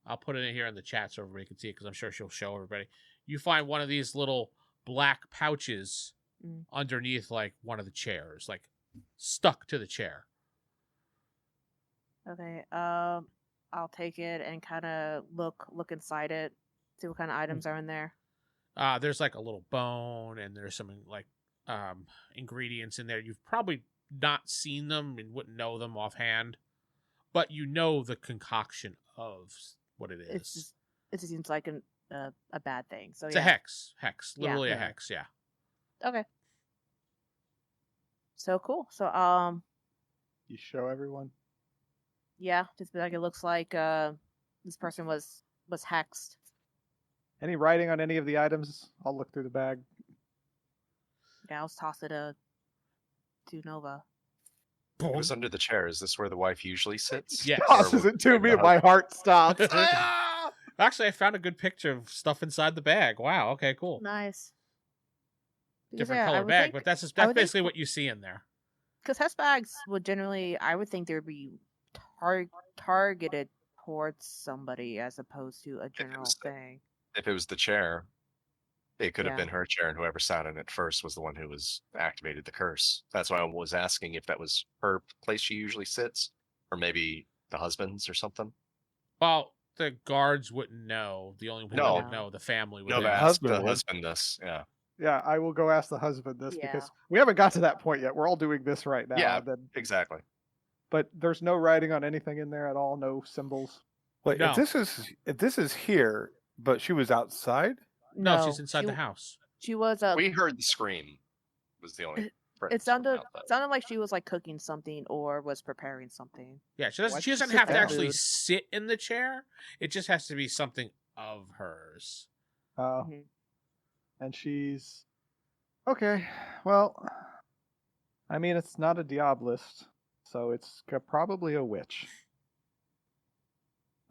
I'll put it in here in the chat so everybody can see it because I'm sure she'll show everybody. You find one of these little black pouches Mm. underneath like one of the chairs, like stuck to the chair. Okay. I'll take it and kind of look inside it, see what kind of items are in there. There's like a little bone and there's some like ingredients in there. You've probably not seen them and wouldn't know them offhand, but you know the concoction of what it is. It just seems like a bad thing. So It's yeah. a hex, Yeah. literally a Yeah. hex. Yeah. Okay. So cool. So You show everyone. yeah, just be like it looks like this person was hexed. Any writing on any of the items? I'll look through the bag. Yeah, I'll toss it to Nova. Who's under the chair? Is this where the wife usually sits? Yes. Tosses it to me and my heart stops. Actually, I found a good picture of stuff inside the bag. Wow. Okay. Cool. Nice. Because, Different yeah, I color would bag, think- but that's I that's would think- basically what you see in there. Because hex bags would generally, I would think they would be targeted towards somebody as opposed to a general was- thing. If it was the chair, it could have Yeah. been her chair, and whoever sat in it first was the one who was activated the curse. That's why I was asking if that was her place she usually sits, or maybe the husband's or something. Well, the guards wouldn't know. The only one No. that would know, the family would No, know. but ask husband the would. husbandess. Yeah. Yeah, I will go ask the husband this Yeah. because we haven't got to that point yet. We're all doing this right now. Yeah. and then- Exactly. but there's no writing on anything in there at all. No symbols. Wait, No. if this is here, but she was outside. No, she's inside she- the house. She was We heard the scream. Was the only. It presence from sounded outside. like she was like cooking something or was preparing something. Yeah, she doesn't. Why'd She she doesn't sit have to down? actually Food. sit in the chair. It just has to be something of hers. Mhm. And she's okay. Well, I mean, it's not a Diabolist, so it's probably a witch.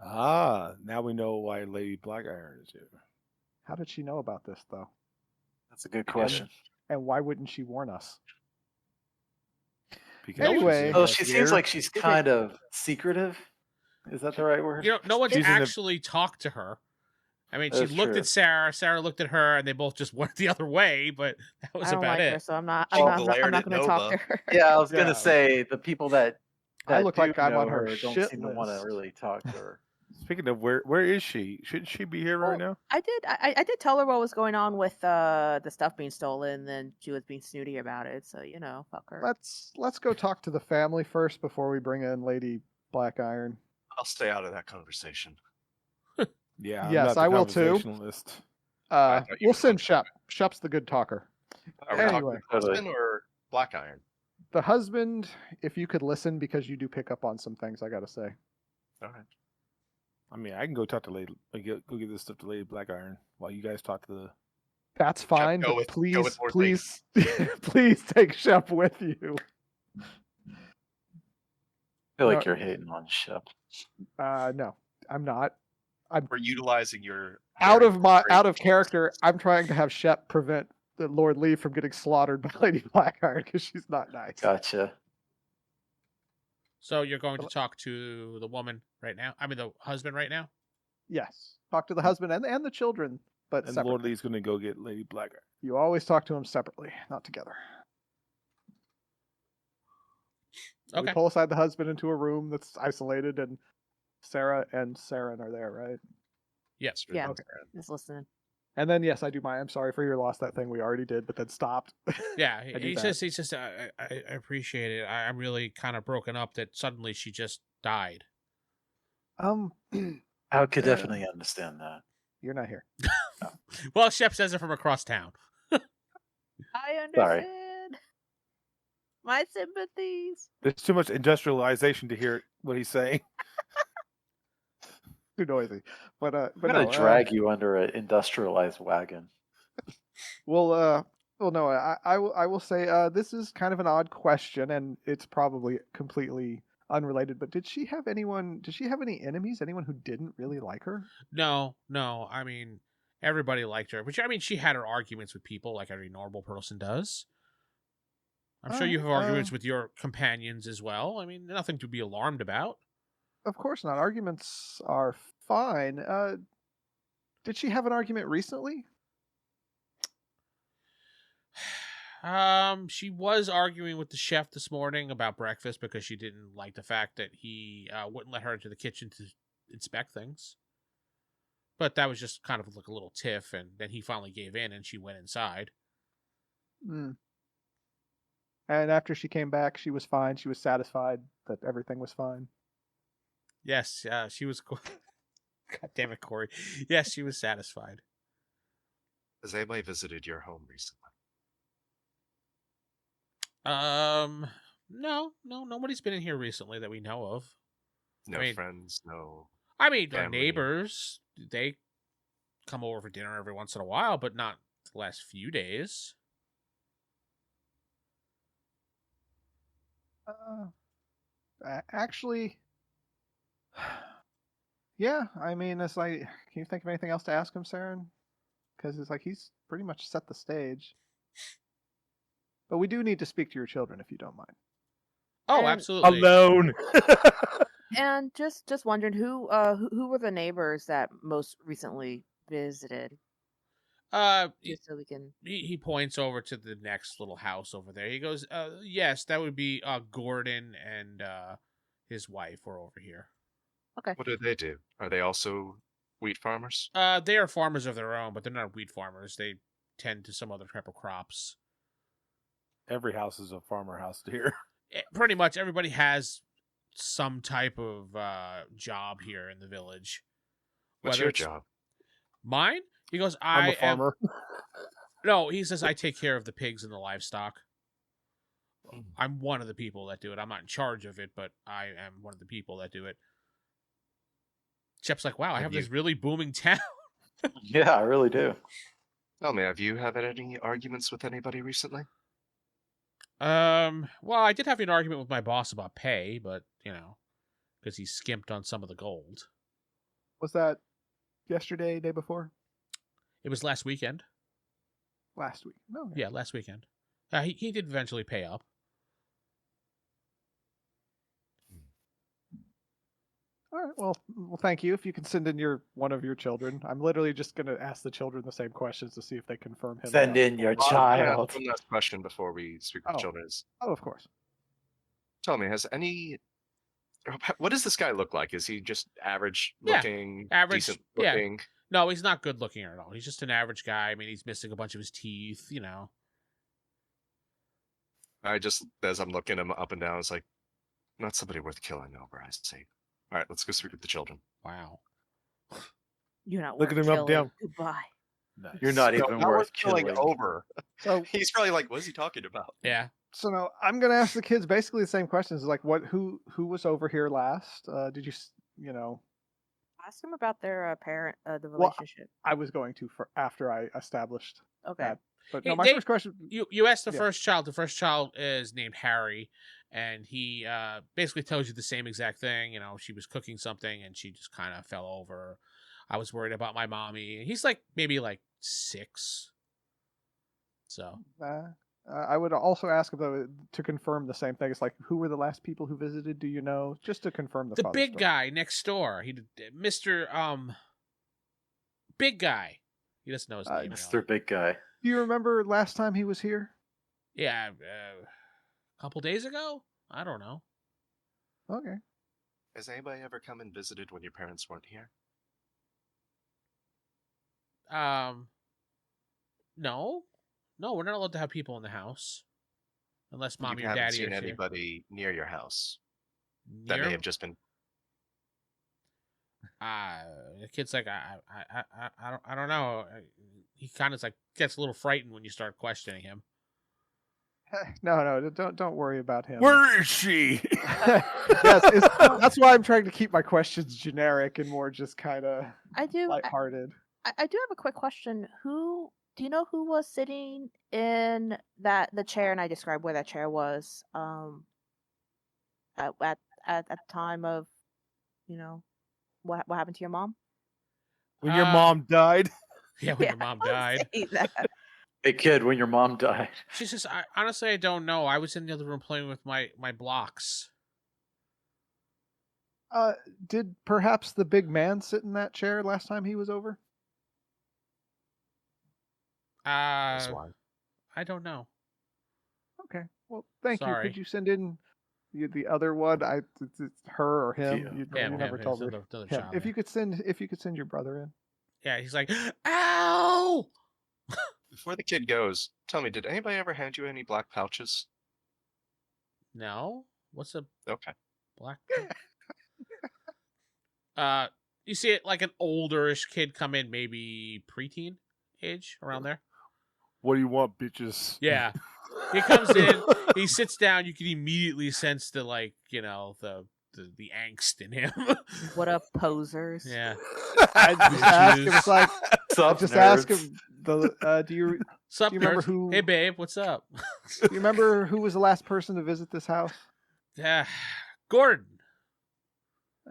Ah, now we know why Lady Blackiron is here. How did she know about this, though? That's a good question. And why wouldn't she warn us? Because Anyway. she's Oh, not she here. seems like she's kind of secretive. Is that the right word? You know, no one's She's in the- actually talked to her. I mean, she That's looked true. at Sarah. Sarah looked at her, and they both just went the other way. But that was I don't about like it. her, so I'm not. She I'm not glared at going to talk Nova. to her. Yeah, I was Yeah. gonna say the people that I look do like I'm know on her don't shit seem to want to list. really talk to her. Speaking of where is she? Shouldn't she be here right Well, now? I did tell her what was going on with the stuff being stolen, and she was being snooty about it. So fuck her. Let's go talk to the family first before we bring in Lady Black Iron. I'll stay out of that conversation. Yeah. Yes, I'm not the I will too. conversationalist. thought you We'll were send talking Shep. Shep's the good talker. Are we Anyway. talking husband or Black Iron? The husband, if you could listen, because you do pick up on some things, I gotta say. All right. I mean, I can go talk to Lady. Go give this stuff to Lady Black Iron while you guys talk to the. That's fine, go but with- please, go with more please, please take Shep with you. I feel like No. you're hating on Shep. No, I'm not. We're utilizing your Out very of great- character. I'm trying to have Shep prevent the Lord Lee from getting slaughtered by Lady Blackheart because she's not nice. Gotcha. So you're going to talk to the woman right now? I mean, the husband right now? Yes, talk to the husband and the children, but And separately. Lord Lee's going to go get Lady Black Iron. You always talk to them separately, not together. We Okay. pull aside the husband into a room that's isolated, and Sarah and Seran are there, right? Yes. Yeah. Okay. Just listening. And then yes, I do I'm sorry for your loss. That thing we already did, but then stopped. Yeah. I do He's that. just. I appreciate it. I'm really kind of broken up that suddenly she just died. I could definitely understand that. You're not here. Well, Shep says it from across town. I Sorry. understand. My sympathies. There's too much industrialization to hear what he's saying. Too noisy, but I'm no. gonna drag you under an industrialized wagon. Well, no. I will say this is kind of an odd question, and it's probably completely unrelated. But did she have anyone? Did she have any enemies? Anyone who didn't really like her? No. I mean, everybody liked her. But I mean, she had her arguments with people like every normal person does. I'm sure you have arguments with your companions as well. I mean, nothing to be alarmed about. Of course not. Arguments are fine. Did she have an argument recently? She was arguing with the chef this morning about breakfast because she didn't like the fact that he wouldn't let her into the kitchen to inspect things. But that was just kind of like a little tiff, and then he finally gave in, and she went inside. Hmm. And after she came back, she was fine. She was satisfied that everything was fine. Yes, she was. God damn it, Corey. Yes, she was satisfied. Has anybody visited your home recently? No, nobody's been in here recently that we know of. No I mean- friends, no. I mean, our Family. neighbors, they come over for dinner every once in a while, but not the last few days. Actually, yeah. I mean, it's like, can you think of anything else to ask him, Seran? Because it's like he's pretty much set the stage. But we do need to speak to your children, if you don't mind. Oh, And- absolutely. Alone. And just wondering who were the neighbors that most recently visited, just so we can. He points over to the next little house over there. He goes, yes, that would be Gordon and his wife were over here. What do they do? Are they also wheat farmers? They are farmers of their own, but they're not wheat farmers. They tend to some other type of crops. Every house is a farmer house here. Pretty much everybody has some type of job here in the village. What's Whether your it's job? Mine? He goes, I'm a am farmer. No, he says I take care of the pigs and the livestock. Mm. I'm one of the people that do it. I'm not in charge of it, but I am one of the people that do it. Shep's like, wow, I have this really booming town. Yeah, I really do. Tell me, have you had any arguments with anybody recently? Well, I did have an argument with my boss about pay, but, because he skimped on some of the gold. Was that yesterday, day before? It was last weekend. Last week? No. Yeah, last weekend. He did eventually pay up. All right. Well, thank you. If you can send in one of your children, I'm literally just going to ask the children the same questions to see if they confirm him. Send in your I have child. one last question before we speak with the children. Oh, of course. Tell me, what does this guy look like? Is he just average Yeah, looking, average, decent yeah. looking? No, he's not good looking at all. He's just an average guy. I mean, he's missing a bunch of his teeth, you know. As I'm looking him up and down, it's like, not somebody worth killing over, I see. All right, let's go speak with the children. Wow. You're not Look worth at him up killing. down. Goodbye. Nice. You're not No, even not worth killing killing. over. So He's probably like, what is he talking about? Yeah. So now I'm going to ask the kids basically the same questions. Like, who was over here last? Did you know? Ask them about their parent, the Well, relationship. I was going to after I established Okay. that. But Hey, no, my Dave, first question. You asked the Yeah. first child. The first child is named Harry, and he basically tells you the same exact thing. You know, she was cooking something and she just kind of fell over. I was worried about my mommy. He's like maybe like 6. So I would also ask though to confirm the same thing. It's like, who were the last people who visited? Do you know? Just to confirm the the father's big story. guy next door. Mr. Big guy. He doesn't know his name. Mr. Big Guy. Do you remember last time he was here? Yeah, a couple days ago. I don't know. Okay. Has anybody ever come and visited when your parents weren't here? No, we're not allowed to have people in the house unless mommy You or haven't daddy seen is here. anybody near your house that may have just been. The kid's like, I don't know. He kind of like gets a little frightened when you start questioning him. No, don't worry about him. Where is she? Yes, that's why I'm trying to keep my questions generic and more just kind of lighthearted. I do have a quick question. Do you know who was sitting in the chair, and I described where that chair was at the time of, you know, what happened to your mom? When your mom died? Yeah, when your mom died. Hey kid, when your mom died. She says, honestly, I don't know. I was in the other room playing with my blocks. Did perhaps the big man sit in that chair last time he was over? I don't know. Okay. Well, thank you. Sorry. Could you send in the other one? It's her or him. You never told me. Child, If you could send your brother in. Yeah, he's like, ow! Before the kid goes, tell me, did anybody ever hand you any black pouches? No. What's a black? You see it like an olderish kid come in, maybe preteen age, around there. What do you want, bitches? Yeah. He comes in, he sits down, you can immediately sense the, like, you know, the angst in him. What up, posers? Yeah. I just ask him, it's like, ask him, do you remember who? Hey, babe, what's up? Do you remember who was the last person to visit this house? Yeah, Gordon.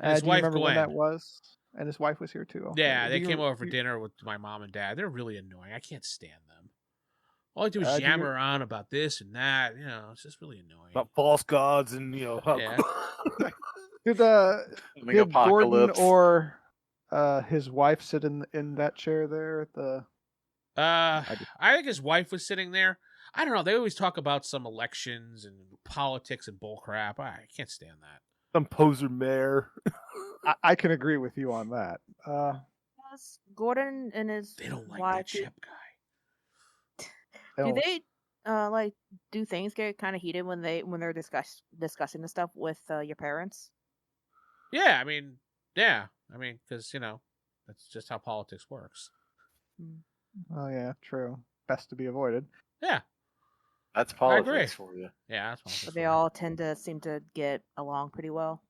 And his do you wife, remember when Gwen. that was? And his wife was here too. Okay. Yeah, they came over for dinner with my mom and dad. They're really annoying. I can't stand them. All I do is yammer on about this and that. You know, it's just really annoying. About false gods and, you know. Yeah. Did Gordon or his wife sit in that chair there at the? I think his wife was sitting there. I don't know. They always talk about some elections and politics and bullcrap. I can't stand that. Some poser mayor. I can agree with you on that. Gordon and his They don't like wife, that Shep guy. Do they like do things get kind of heated when they're discussing the stuff with your parents? Yeah, I mean, because you know that's just how politics works. Oh yeah, true. Best to be avoided. Yeah, that's I agree. politics for you. Yeah, that's politics. But they all tend to seem to get along pretty well.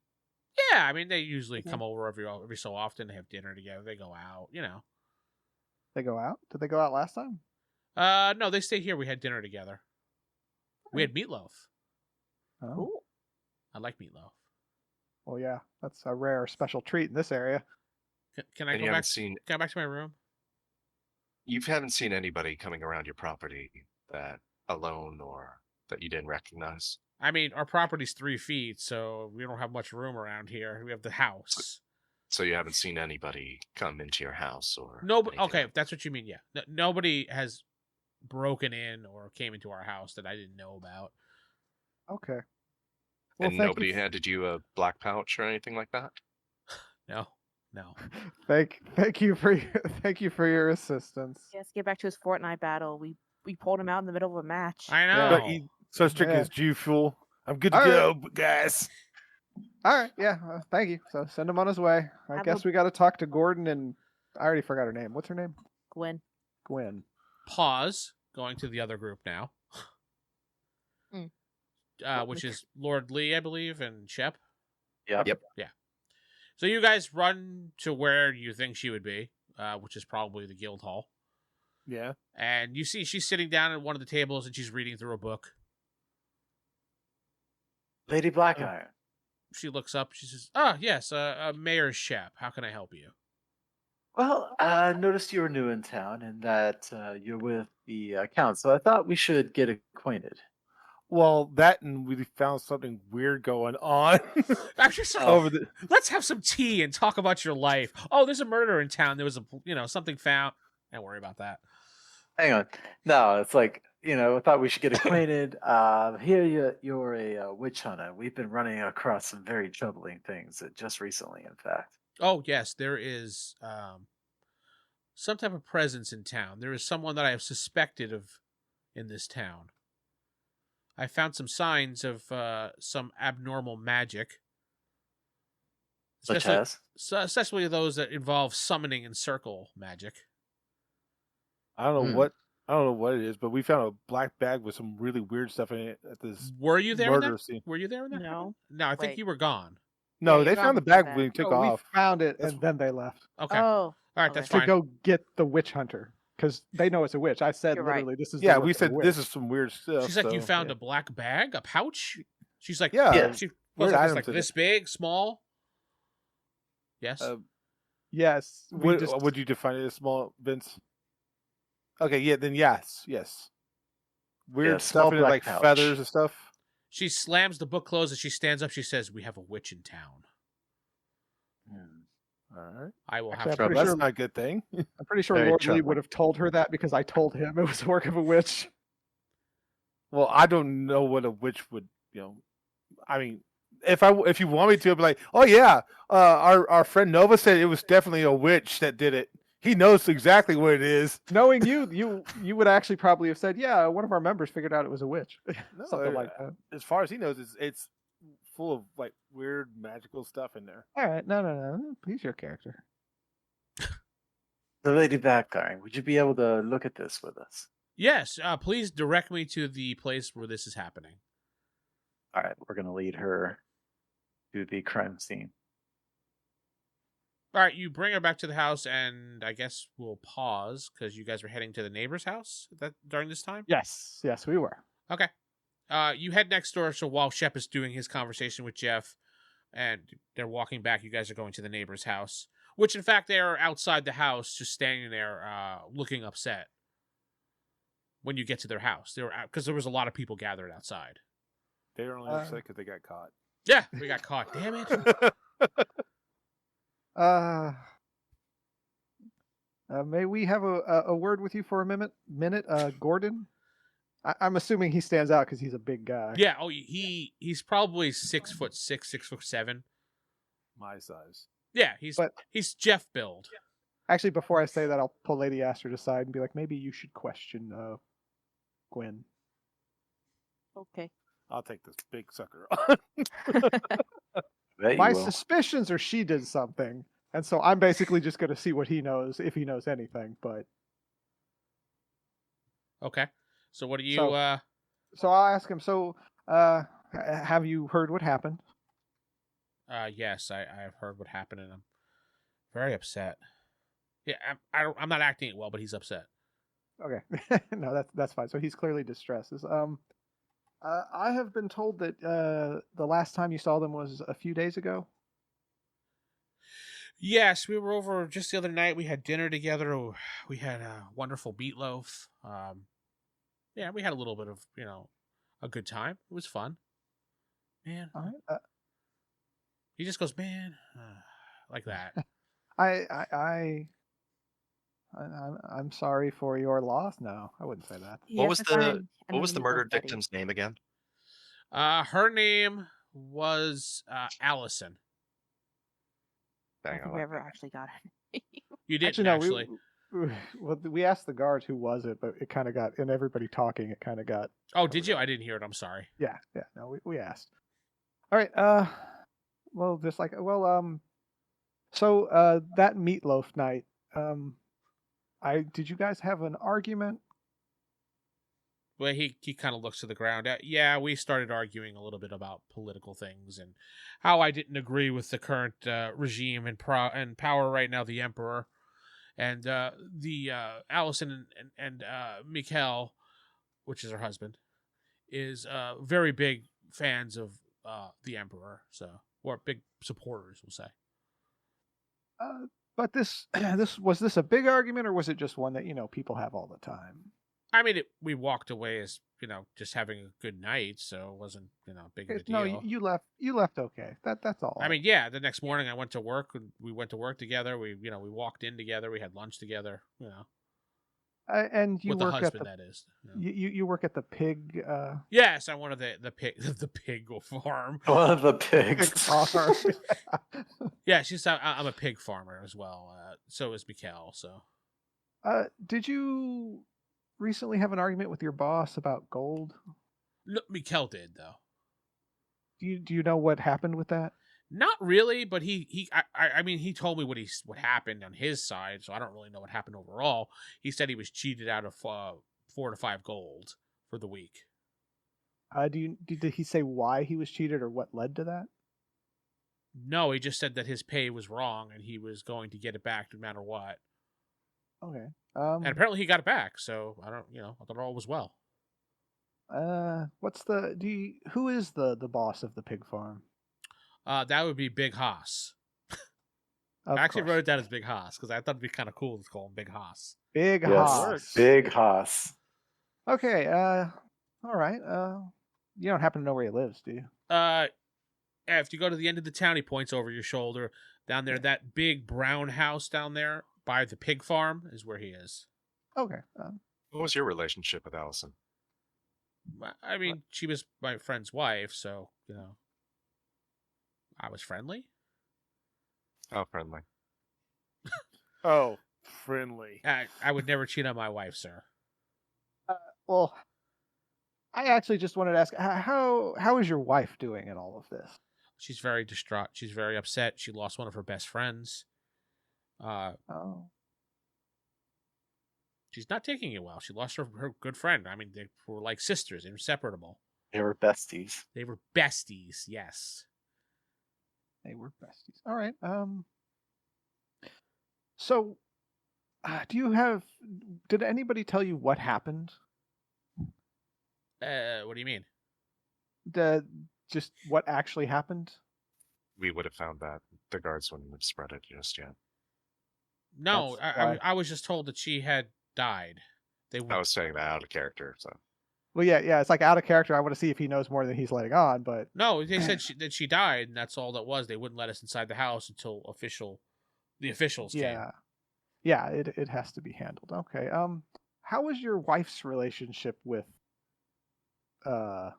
Yeah, I mean they usually come over every so often. They have dinner together. They go out. You know. They go out? Did they go out last time? No, they stayed here. We had dinner together. We had meatloaf. Oh. Cool. I like meatloaf. Well, yeah, that's a rare special treat in this area. Can I go back? Can I go back to my room? You haven't seen anybody coming around your property that alone or that you didn't recognize. I mean, our property's 3 feet, so we don't have much room around here. We have the house. So you haven't seen anybody come into your house or No, anything okay, like- that's what you mean. Yeah, nobody has broken in or came into our house that I didn't know about. Okay. And thank nobody you. handed you a black pouch or anything like that? No. Thank you for your assistance. Let's get back to his Fortnite battle. We pulled him out in the middle of a match. I Yeah. know. But so strict Yeah. as Jew fuel. I'm good to All go, guys. All right, yeah, thank you. So send him on his way. I Have guess a- we got to talk to Gordon and I already forgot her name. What's her name? Gwen. Gwen. Pause. Going to the other group now. Which is Lord Lee, I believe, and Shep. Yep. Yep. So you guys run to where you think she would be, which is probably the guild hall. Yeah. And you see she's sitting down at one of the tables and she's reading through a book. Lady Blackiron. She looks up. She says, "Oh, yes, Mayor Shep. How can I help you?" Well, I noticed you were new in town and that you're with the council. I thought we should get acquainted. Well, that and we found something weird going on Actually, sorry. over the. Let's have some tea and talk about your life. Oh, there's a murder in town. There was something found. Don't worry about that. Hang on. No, it's like, I thought we should get acquainted. Here you're a witch hunter. We've been running across some very troubling things just recently, in fact. Oh, yes, there is some type of presence in town. There is someone that I have suspected of in this town. I found some signs of some abnormal magic. Such as? Especially those that involve summoning and circle magic. I don't know what it is, but we found a black bag with some really weird stuff in it at this Were you there? In murder that? scene. Were you there in that? No. No, I think Wait. you were gone. No, Yeah, they you found the found the bag bag. when we took Oh, we off. found it That's- and then they left Okay. Oh. All right, that's okay. to fine. go get the witch hunter because they know it's a witch. I said You're right. literally, this is the Yeah, work we of a said witch. this is some weird stuff. She's like, you so, found yeah. a black bag, a pouch. She's like, Yeah. Yeah. She Weird was like, items like in this big, small. Yes. Yes. We just, Would you define it as small, Vince? Okay, yeah, then yes. Weird Yeah, stuff small in it, black like pouch. feathers and stuff. She slams the book closed and she stands up. She says, "We have a witch in town. All right. I will Actually, have I'm to." pretty That's sure- not a good thing. I'm pretty sure Very Lord Lee troubling. would have told her that because I told him it was the work of a witch. Well, I don't know what a witch would, I mean, if you want me to, I'd be like, oh yeah, our friend Nova said it was definitely a witch that did it. He knows exactly what it is. Knowing you would actually probably have said, yeah, one of our members figured out it was a witch. No, Something like that. As far as he knows, it's full of like weird magical stuff in there. All right, no. He's your character. The Lady Blackiron, would you be able to look at this with us? Yes. Please direct me to the place where this is happening. All right, we're going to lead her to the crime scene. All right. You bring her back to the house, and I guess we'll pause because you guys were heading to the neighbor's house during this time. Yes, we were. Okay. You head next door. So while Shep is doing his conversation with Geoff, and they're walking back, you guys are going to the neighbor's house, which in fact they are outside the house, just standing there, looking upset. When you get to their house, they were out because there was a lot of people gathered outside. They were only upset because they got caught. Yeah, we got caught. Damn it! May we have a word with you for a minute, Gordon? I'm assuming he stands out because he's a big guy. Yeah. Oh, he's probably 6'6", 6'7". My size. Yeah, But- he's Geoff build. Actually, before I say that, I'll pull Lady Astrid aside and be like, maybe you should question Gwen. Okay. I'll take this big sucker on. Bet you My will. suspicions are she did something, and so I'm basically just going to see what he knows, if he knows anything. But Okay. So what do you? So- so I'll ask him. So, have you heard what happened? Yes, I've heard what happened, and I'm very upset. Yeah, I'm not acting it well, but he's upset. Okay, no, that's fine. So he's clearly distressed. I have been told that the last time you saw them was a few days ago. Yes, we were over just the other night. We had dinner together. We had a wonderful meatloaf. Yeah, we had a little bit of a good time. It was fun. Man. All right. He just goes, man, like that. I'm sorry for your loss. No, I wouldn't say that. You What have was to find the another what was the meatloaf murdered buddy. victim's name again? Her name was Allison. I Dang, don't think we ever actually got it. You didn't Actually, no. actually. We asked the guards who was it, but it kind of got, and everybody talking, it kind of got. Oh, did you? I didn't hear it. I'm sorry. Yeah. No, we asked. All right. Well, just like so that meatloaf night. Did you guys have an argument? Well, he kind of looks to the ground. Yeah, we started arguing a little bit about political things and how I didn't agree with the current regime and power right now, the emperor, and the Allison and Mikhail, which is her husband, is very big fans of the emperor, so or big supporters, we'll say. But this was this a big argument, or was it just one that people have all the time? I mean, we walked away as just having a good night, so it wasn't big of a deal. No, you left. You left okay. That's all. I mean, yeah. The next morning, I went to work. And we went to work together. We walked in together. We had lunch together. And you with the work husband, at that is. you work at the pig. Yes, I wanted the pig farm. One of the pigs. farm. Yeah, I'm a pig farmer as well. So is Mikhail. So. Did you recently have an argument with your boss about gold? No, Mikhail did though. Do you know what happened with that? Not really, but I mean he told me what happened on his side, so I don't really know what happened overall. He said he was cheated out of 4 to 5 gold for the week. Did he say why he was cheated or what led to that? No, he just said that his pay was wrong and he was going to get it back no matter what. Okay. And apparently he got it back, so I thought all was well. Who is the boss of the pig farm? That would be Big Haas. Of I actually course. wrote it down as Big Haas because I thought it'd be kind of cool to call him Big Haas. Big Yes, Haas. Big Haas. Okay. All right. You don't happen to know where he lives, do you? If you go to the end of the town, he points over your shoulder. Down there, that big brown house down there by the pig farm is where he is. Okay. What was your relationship with Allison? I mean, she was my friend's wife, so I was friendly. Oh, friendly. Oh, friendly. I would never cheat on my wife, sir. Well, I actually just wanted to ask, how is your wife doing in all of this? She's very distraught. She's very upset. She lost one of her best friends. Oh. She's not taking it well. She lost her good friend. I mean, they were like sisters, inseparable. They were besties. They were besties, yes. They were besties. All right. So, did anybody tell you what happened? What do you mean? Just what actually happened? We would have found that. The guards wouldn't have spread it just yet. No, That's I was just told that she had died. I was saying that out of character, so. Well, yeah, it's like out of character. I want to see if he knows more than he's letting on, but No, they said that she died, and that's all that was. They wouldn't let us inside the house until the officials came. Yeah, it has to be handled. Okay. How was your wife's relationship with the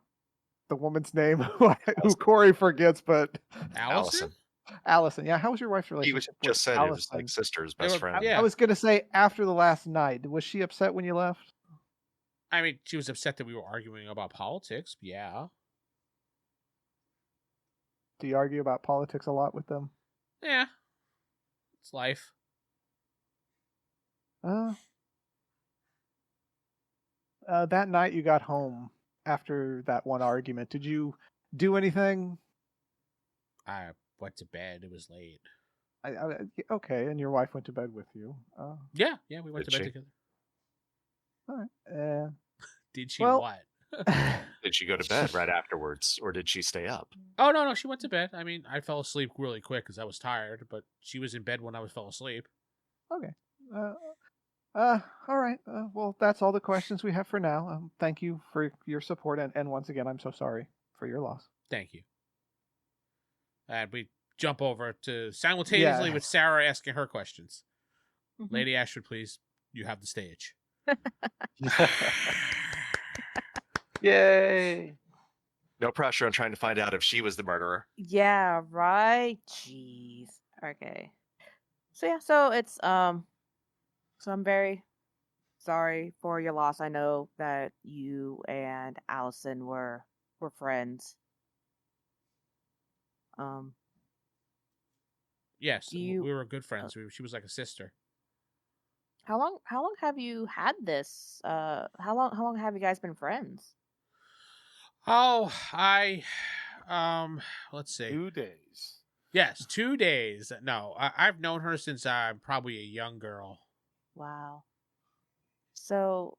woman's name who Corey forgets, but Allison? Allison. Yeah, how was your wife's He relationship just with said Allison? it was like sisters, They best were- friend. yeah. I was gonna say after the last night. Was she upset when you left? I mean, she was upset that we were arguing about politics. Yeah. Do you argue about politics a lot with them? Yeah. It's life. That night you got home after that one argument. Did you do anything? I went to bed. It was late. Okay, and your wife went to bed with you. Yeah, we went Did to bed she? together. All right. Did she Well- what? Did she go to bed right afterwards, or did she stay up? Oh, no, she went to bed. I mean, I fell asleep really quick because I was tired, but she was in bed when I fell asleep. Okay. All right. Well, that's all the questions we have for now. Thank you for your support, and once again, I'm so sorry for your loss. Thank you. And we jump over to simultaneously with Sarah asking her questions. Mhm. Lady Astrid, please, you have the stage. Yay! No pressure on trying to find out if she was the murderer. Yeah, right. Jeez. Okay. So yeah, so it's so I'm very sorry for your loss. I know that you and Allison were friends. Yes, Do you- we were good friends. She was like a sister. How long have you had this? How long have you guys been friends? Oh, let's see. 2 days. Yes, 2 days. No, I've known her since I'm probably a young girl. Wow. So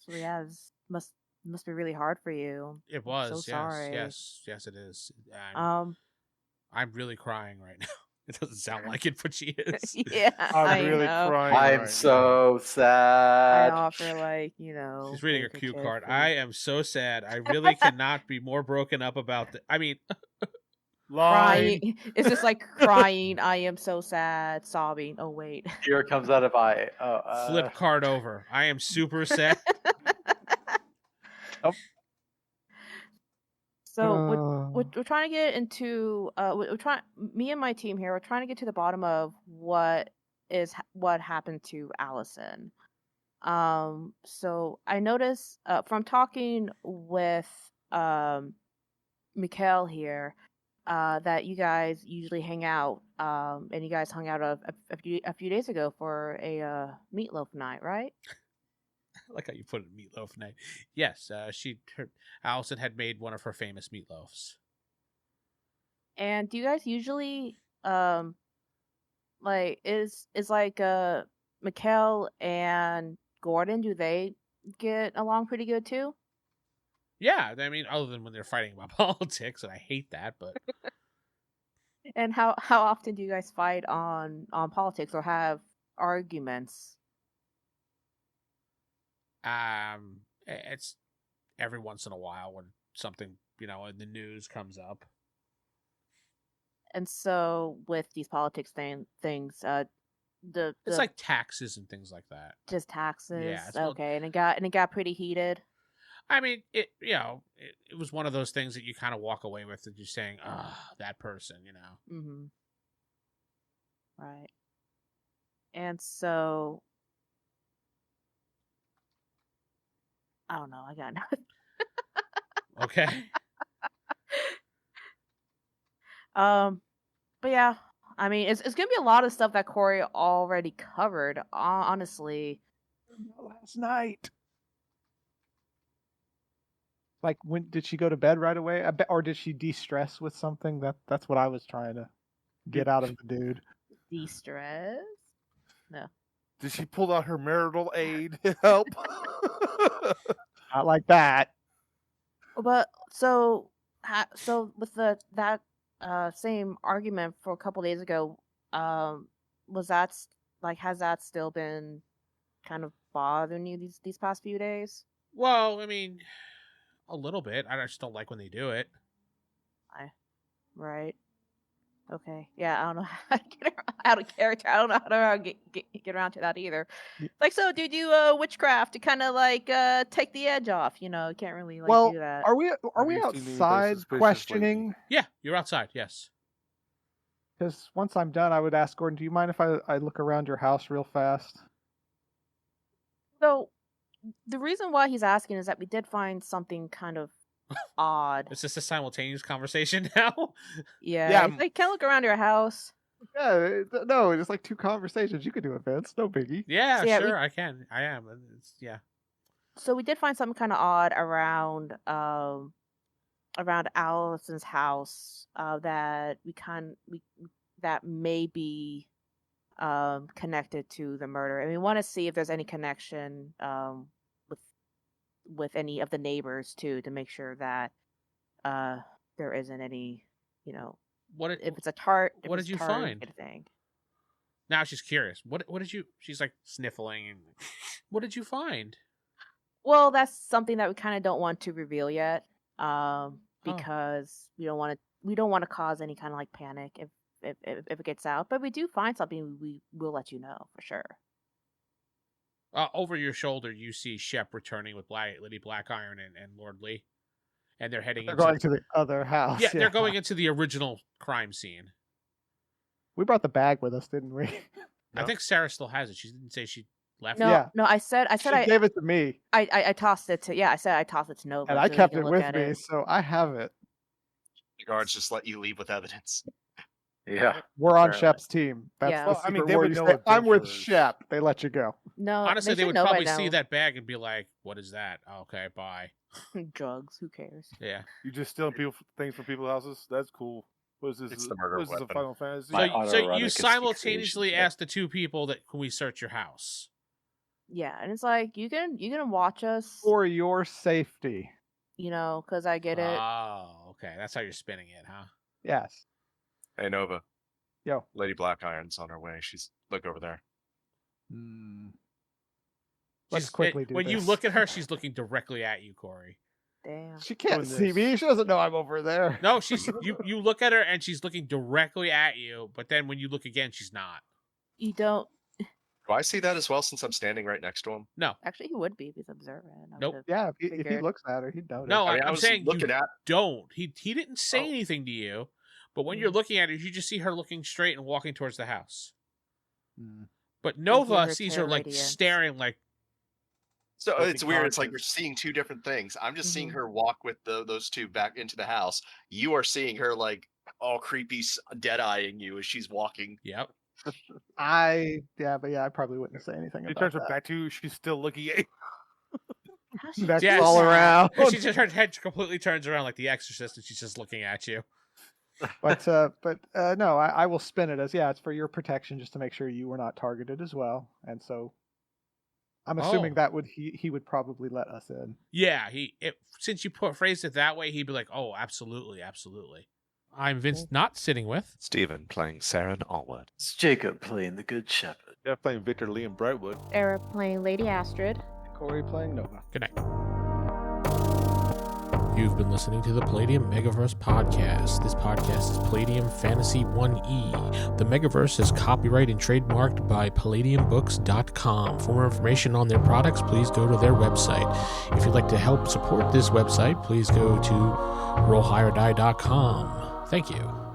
yeah, this must be really hard for you. It I'm was. so sorry. Yes, it is. Um. I'm really crying right now. It doesn't sound like it, but she is. Yeah, I I'm really know. crying. I'm right so I sad. offer like, you know. She's reading a basic cue shit card. for- I am so sad. I really cannot be more broken up about the. I mean, now. Line. crying. It's just like crying. I am so sad, sobbing. Oh wait. Tear comes out of eye. flip card over. I am super sad. So we're trying to get into we're trying, me and my team here, we're trying to get to the bottom of what happened to Allison. So I noticed from talking with Mikhail here that you guys usually hang out, and you guys hung out a few days ago for a meatloaf night, right? I like how you put it, meatloaf night. Yes, Allison had made one of her famous meatloafs. And do you guys usually like is like Mikhail and Gordon, do they get along pretty good too? Yeah, I mean, other than when they're fighting about politics, and I hate that, but And how often do you guys fight on politics or have arguments? it's every once in a while when something, in the news comes up. And so with these politics things, It's like taxes and things like that. just taxes. Yeah, it's all- Okay, and it got pretty heated. I mean, it was one of those things that you kind of walk away with, and you're saying, that person, Mm-hmm. Right. And so I don't know. I got nothing. Okay. But yeah, I mean, it's gonna be a lot of stuff that Corey already covered. Honestly, Last night. Like, when did she go to bed right away? Or did she de-stress with something? That's what I was trying to get out of the dude. de-stress. Did she pull out her marital aid to help? Not like that. But so with that same argument for a couple days ago, was that has that still been kind of bothering you these past few days? Well, I mean, a little bit. I just don't like when they do it. Right. Okay. Yeah, I don't know how to get out of character. I don't know how to get around to that either. Yeah. Like, so do you do witchcraft to kind of like take the edge off? You can't really Well, do that. are we you seen anybody outside suspicious questioning? Yeah, you're outside. Yes. Because once I'm done, I would ask Gordon, do you mind if I look around your house real fast? So the reason why he's asking is that we did find something kind of odd. Is this a simultaneous conversation now? Yeah. Yeah, He's like, can I look around your house? Yeah, no, it's like 2 conversations. You can do it, Vince. No biggie. Yeah, So, yeah, sure, I can. I am. Yeah. So we did find something kind of odd around Allison's house that that may be connected to the murder, and we want to see if there's any connection with any of the neighbors too, to make sure that there isn't any, if it's a what did you find? thing. Now she's curious. What did you? She's like sniffling. And, what did you find? Well, that's something that we kind of don't want to reveal yet, because we don't want we don't want to cause any kind of like panic if it gets out. But we do find something, we will let you know for sure. Over your shoulder, you see Shep returning with Lady Blackiron and Lord Lee, and they're heading. They're going to the other house. Yeah, they're going into the original crime scene. We brought the bag with us, didn't we? I think Sarah still has it. She didn't say she left. No, Yeah. no, I said She gave it to me, I tossed it to I said I tossed it to Nova. and I so he kept can it look with at me, it. so I have it. The guards just let you leave with evidence. Yeah. We're on Apparently. Shep's team. That's Yeah. the Well, I mean, secret they word. would You know say, I'm with adventurers. Shep. They let you go. No, Honestly, they should would know by probably now. see that bag and be like, "What is that?" Oh, okay, bye. Drugs. Who cares? Yeah. You just stealing things from people's houses? That's cool. What is this? It's the murder what is this, a weapon. Final Fantasy? My So autoerotic you simultaneously asphyxiation. ask the two people that can we search your house? Yeah, and it's like you can watch us, For your safety. because I get it. Oh, okay. That's how you're spinning it, huh? Yes. Hey, Nova. Yo. Lady Blackiron's on her way. Look over there. Let's She's- quickly do When you this. look at her, she's looking directly at you, Corey. Damn. She can't Doing see this. me. She doesn't know I'm over there. No, you look at her and she's looking directly at you, but then when you look again, she's not. You don't. Do I see that as well since I'm standing right next to him? No. Actually, he would be if he's observant. I Nope. would've Yeah, if he figured. looks at her, he'd notice. No, I mean, I I'm was saying looking you at. don't. He didn't say Oh. anything to you, but when you're looking at her, you just see her looking straight and walking towards the house. But Nova her sees her terror like radiance. staring like So Looking it's weird. It's like we're conscious. seeing two different things. I'm just seeing Mhm. her walk with those two back into the house. You are seeing her like all creepy, dead eyeing you as she's walking. Yep. I probably wouldn't say anything She about turns her that. back to you. She's still looking at you. How's she Next do Yes. all that? around. She just her head completely turns around like the Exorcist, and she's just looking at you. But no, I will spin it as it's for your protection, just to make sure you were not targeted as well. And so, I'm assuming Oh. that he would probably let us in. Yeah, since you phrased it that way, he'd be like, "Oh, absolutely, absolutely." I'm Vince, not sitting with. Steven playing Seran Allwood. It's Jacob playing the Good Shepherd. They're playing Victor Lee and Brightwood. Era playing Lady Astrid. Corey playing Nova. Good night. You've been listening to the Palladium Megaverse podcast. This podcast is Palladium Fantasy 1E. The Megaverse is copyright and trademarked by PalladiumBooks.com. For more information on their products, please go to their website. If you'd like to help support this website, please go to RollHigherDie.com. Thank you.